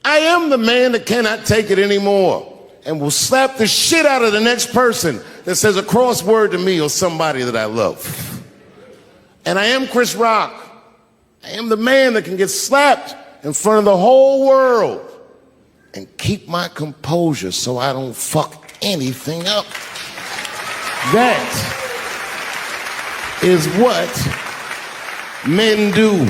I am the man that cannot take it anymore and will slap the shit out of the next person that says a crossword to me or somebody that I love. And I am Chris Rock. I am the man that can get slapped in front of the whole world and keep my composure so I don't fuck anything up. That is what men do.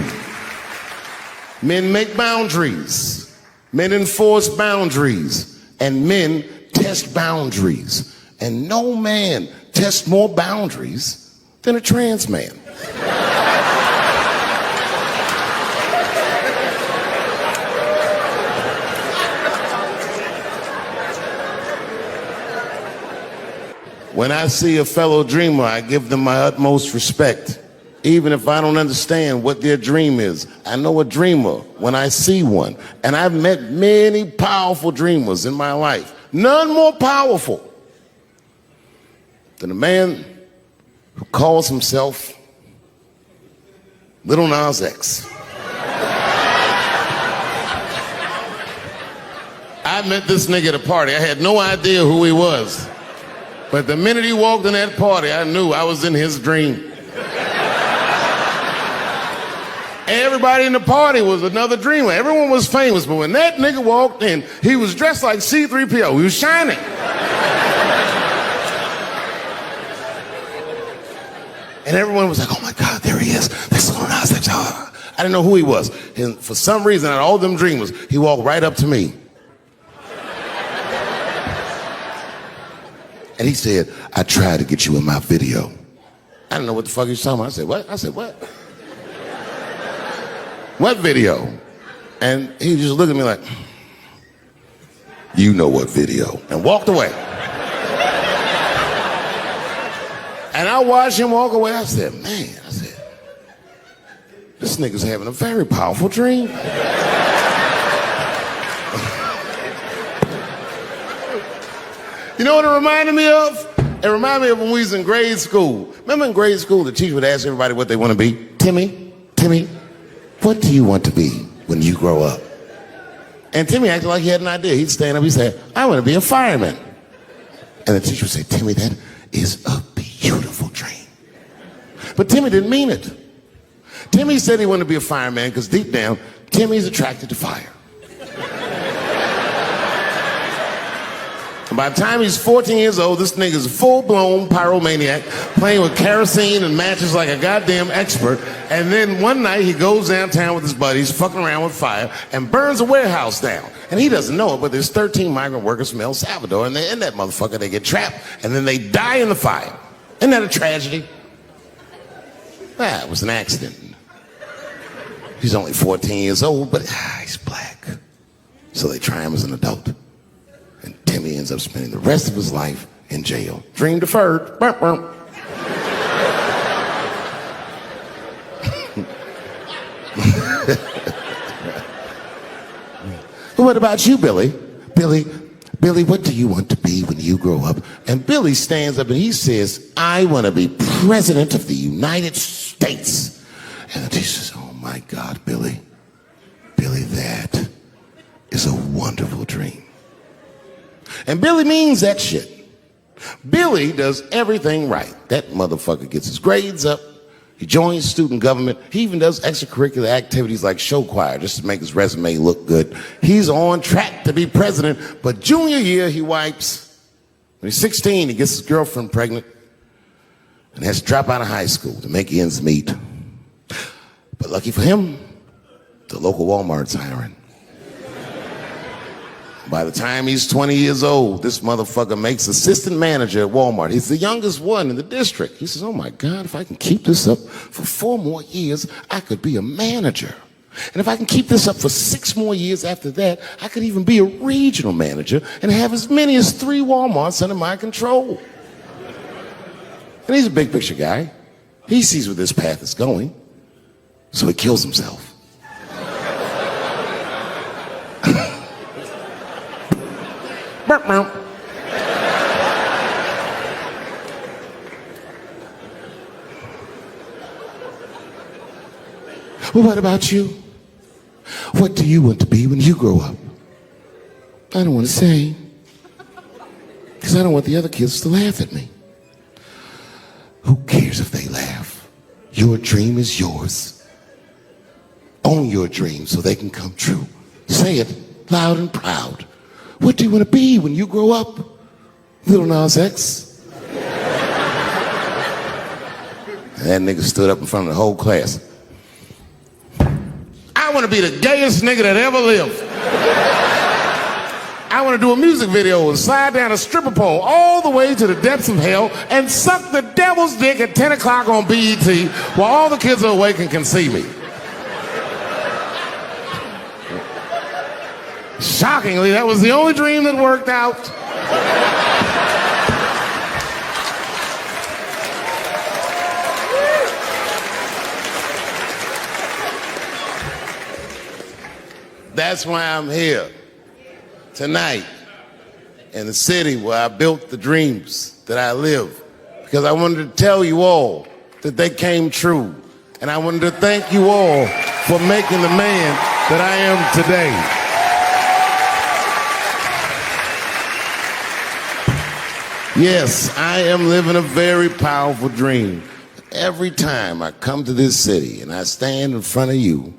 Men make boundaries. Men enforce boundaries. And men test boundaries. And no man tests more boundaries than a trans man. When I see a fellow dreamer, I give them my utmost respect. Even if I don't understand what their dream is. I know a dreamer when I see one. And I've met many powerful dreamers in my life. None more powerful than a man who calls himself Little Nas X. I met this nigga at a party. I had no idea who he was. But the minute he walked in that party, I knew I was in his dream. Everybody in the party was another dreamer. Everyone was famous, but when that nigga walked in, he was dressed like C-3PO. He was shining. And everyone was like, oh my God, there he is. That's Lil Nas X. I didn't know who he was. And for some reason, out of all them dreamers, he walked right up to me. And he said, I tried to get you in my video. I didn't know what the fuck he was talking about. I said, what? I said, what? What video? And he just looked at me like, you know what video, and walked away. And I watched him walk away. I said, man, this nigga's having a very powerful dream. You know what it reminded me of? It reminded me of when we was in grade school. Remember in grade school, the teacher would ask everybody what they want to be? Timmy, what do you want to be when you grow up? And Timmy acted like he had an idea. He'd stand up, he'd say, I want to be a fireman. And the teacher would say, Timmy, that is a beautiful dream. But Timmy didn't mean it. Timmy said he wanted to be a fireman because deep down, Timmy's attracted to fire. And by the time he's 14 years old, this nigga's a full-blown pyromaniac, playing with kerosene and matches like a goddamn expert. And then one night he goes downtown with his buddies, fucking around with fire, and burns a warehouse down. And he doesn't know it, but there's 13 migrant workers from El Salvador, and they're in that motherfucker. They get trapped, and then they die in the fire. Isn't that a tragedy? It was an accident. He's only 14 years old, but he's black. So they try him as an adult. And Timmy ends up spending the rest of his life in jail. Dream deferred. Burp, burp. But what about you, Billy? Billy, what do you want to be when you grow up? And Billy stands up and he says, I want to be president of the United States. And the teacher says, oh my God, Billy, that is a wonderful dream. And Billy means that shit. Billy does everything right. That motherfucker gets his grades up. He joins student government. He even does extracurricular activities like show choir just to make his resume look good. He's on track to be president, but junior year he wipes. When he's 16, he gets his girlfriend pregnant and has to drop out of high school to make ends meet. But lucky for him, the local Walmart's hiring. By the time he's 20 years old, this motherfucker makes assistant manager at Walmart. He's the youngest one in the district. He says, oh my God, if I can keep this up for 4 more years, I could be a manager. And if I can keep this up for 6 more years after that, I could even be a regional manager and have as many as 3 Walmarts under my control. And he's a big picture guy. He sees where this path is going, so he kills himself. Well, what about you? What do you want to be when you grow up? I don't want to say, because I don't want the other kids to laugh at me. Who cares if they laugh? Your dream is yours. Own your dream so they can come true. Say it loud and proud. What do you want to be when you grow up? Little Nas X. That nigga stood up in front of the whole class. I want to be the gayest nigga that ever lived. I want to do a music video and slide down a stripper pole all the way to the depths of hell and suck the devil's dick at 10 o'clock on BET while all the kids are awake and can see me. Shockingly, that was the only dream that worked out. That's why I'm here tonight in the city where I built the dreams that I live, because I wanted to tell you all that they came true, and I wanted to thank you all for making the man that I am today. Yes, I am living a very powerful dream. Every time I come to this city and I stand in front of you,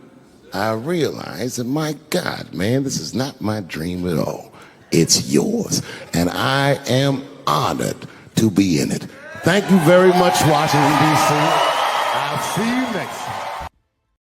I realize that, my God, man, this is not my dream at all. It's yours. And I am honored to be in it. Thank you very much, Washington, D.C. I'll see you next time.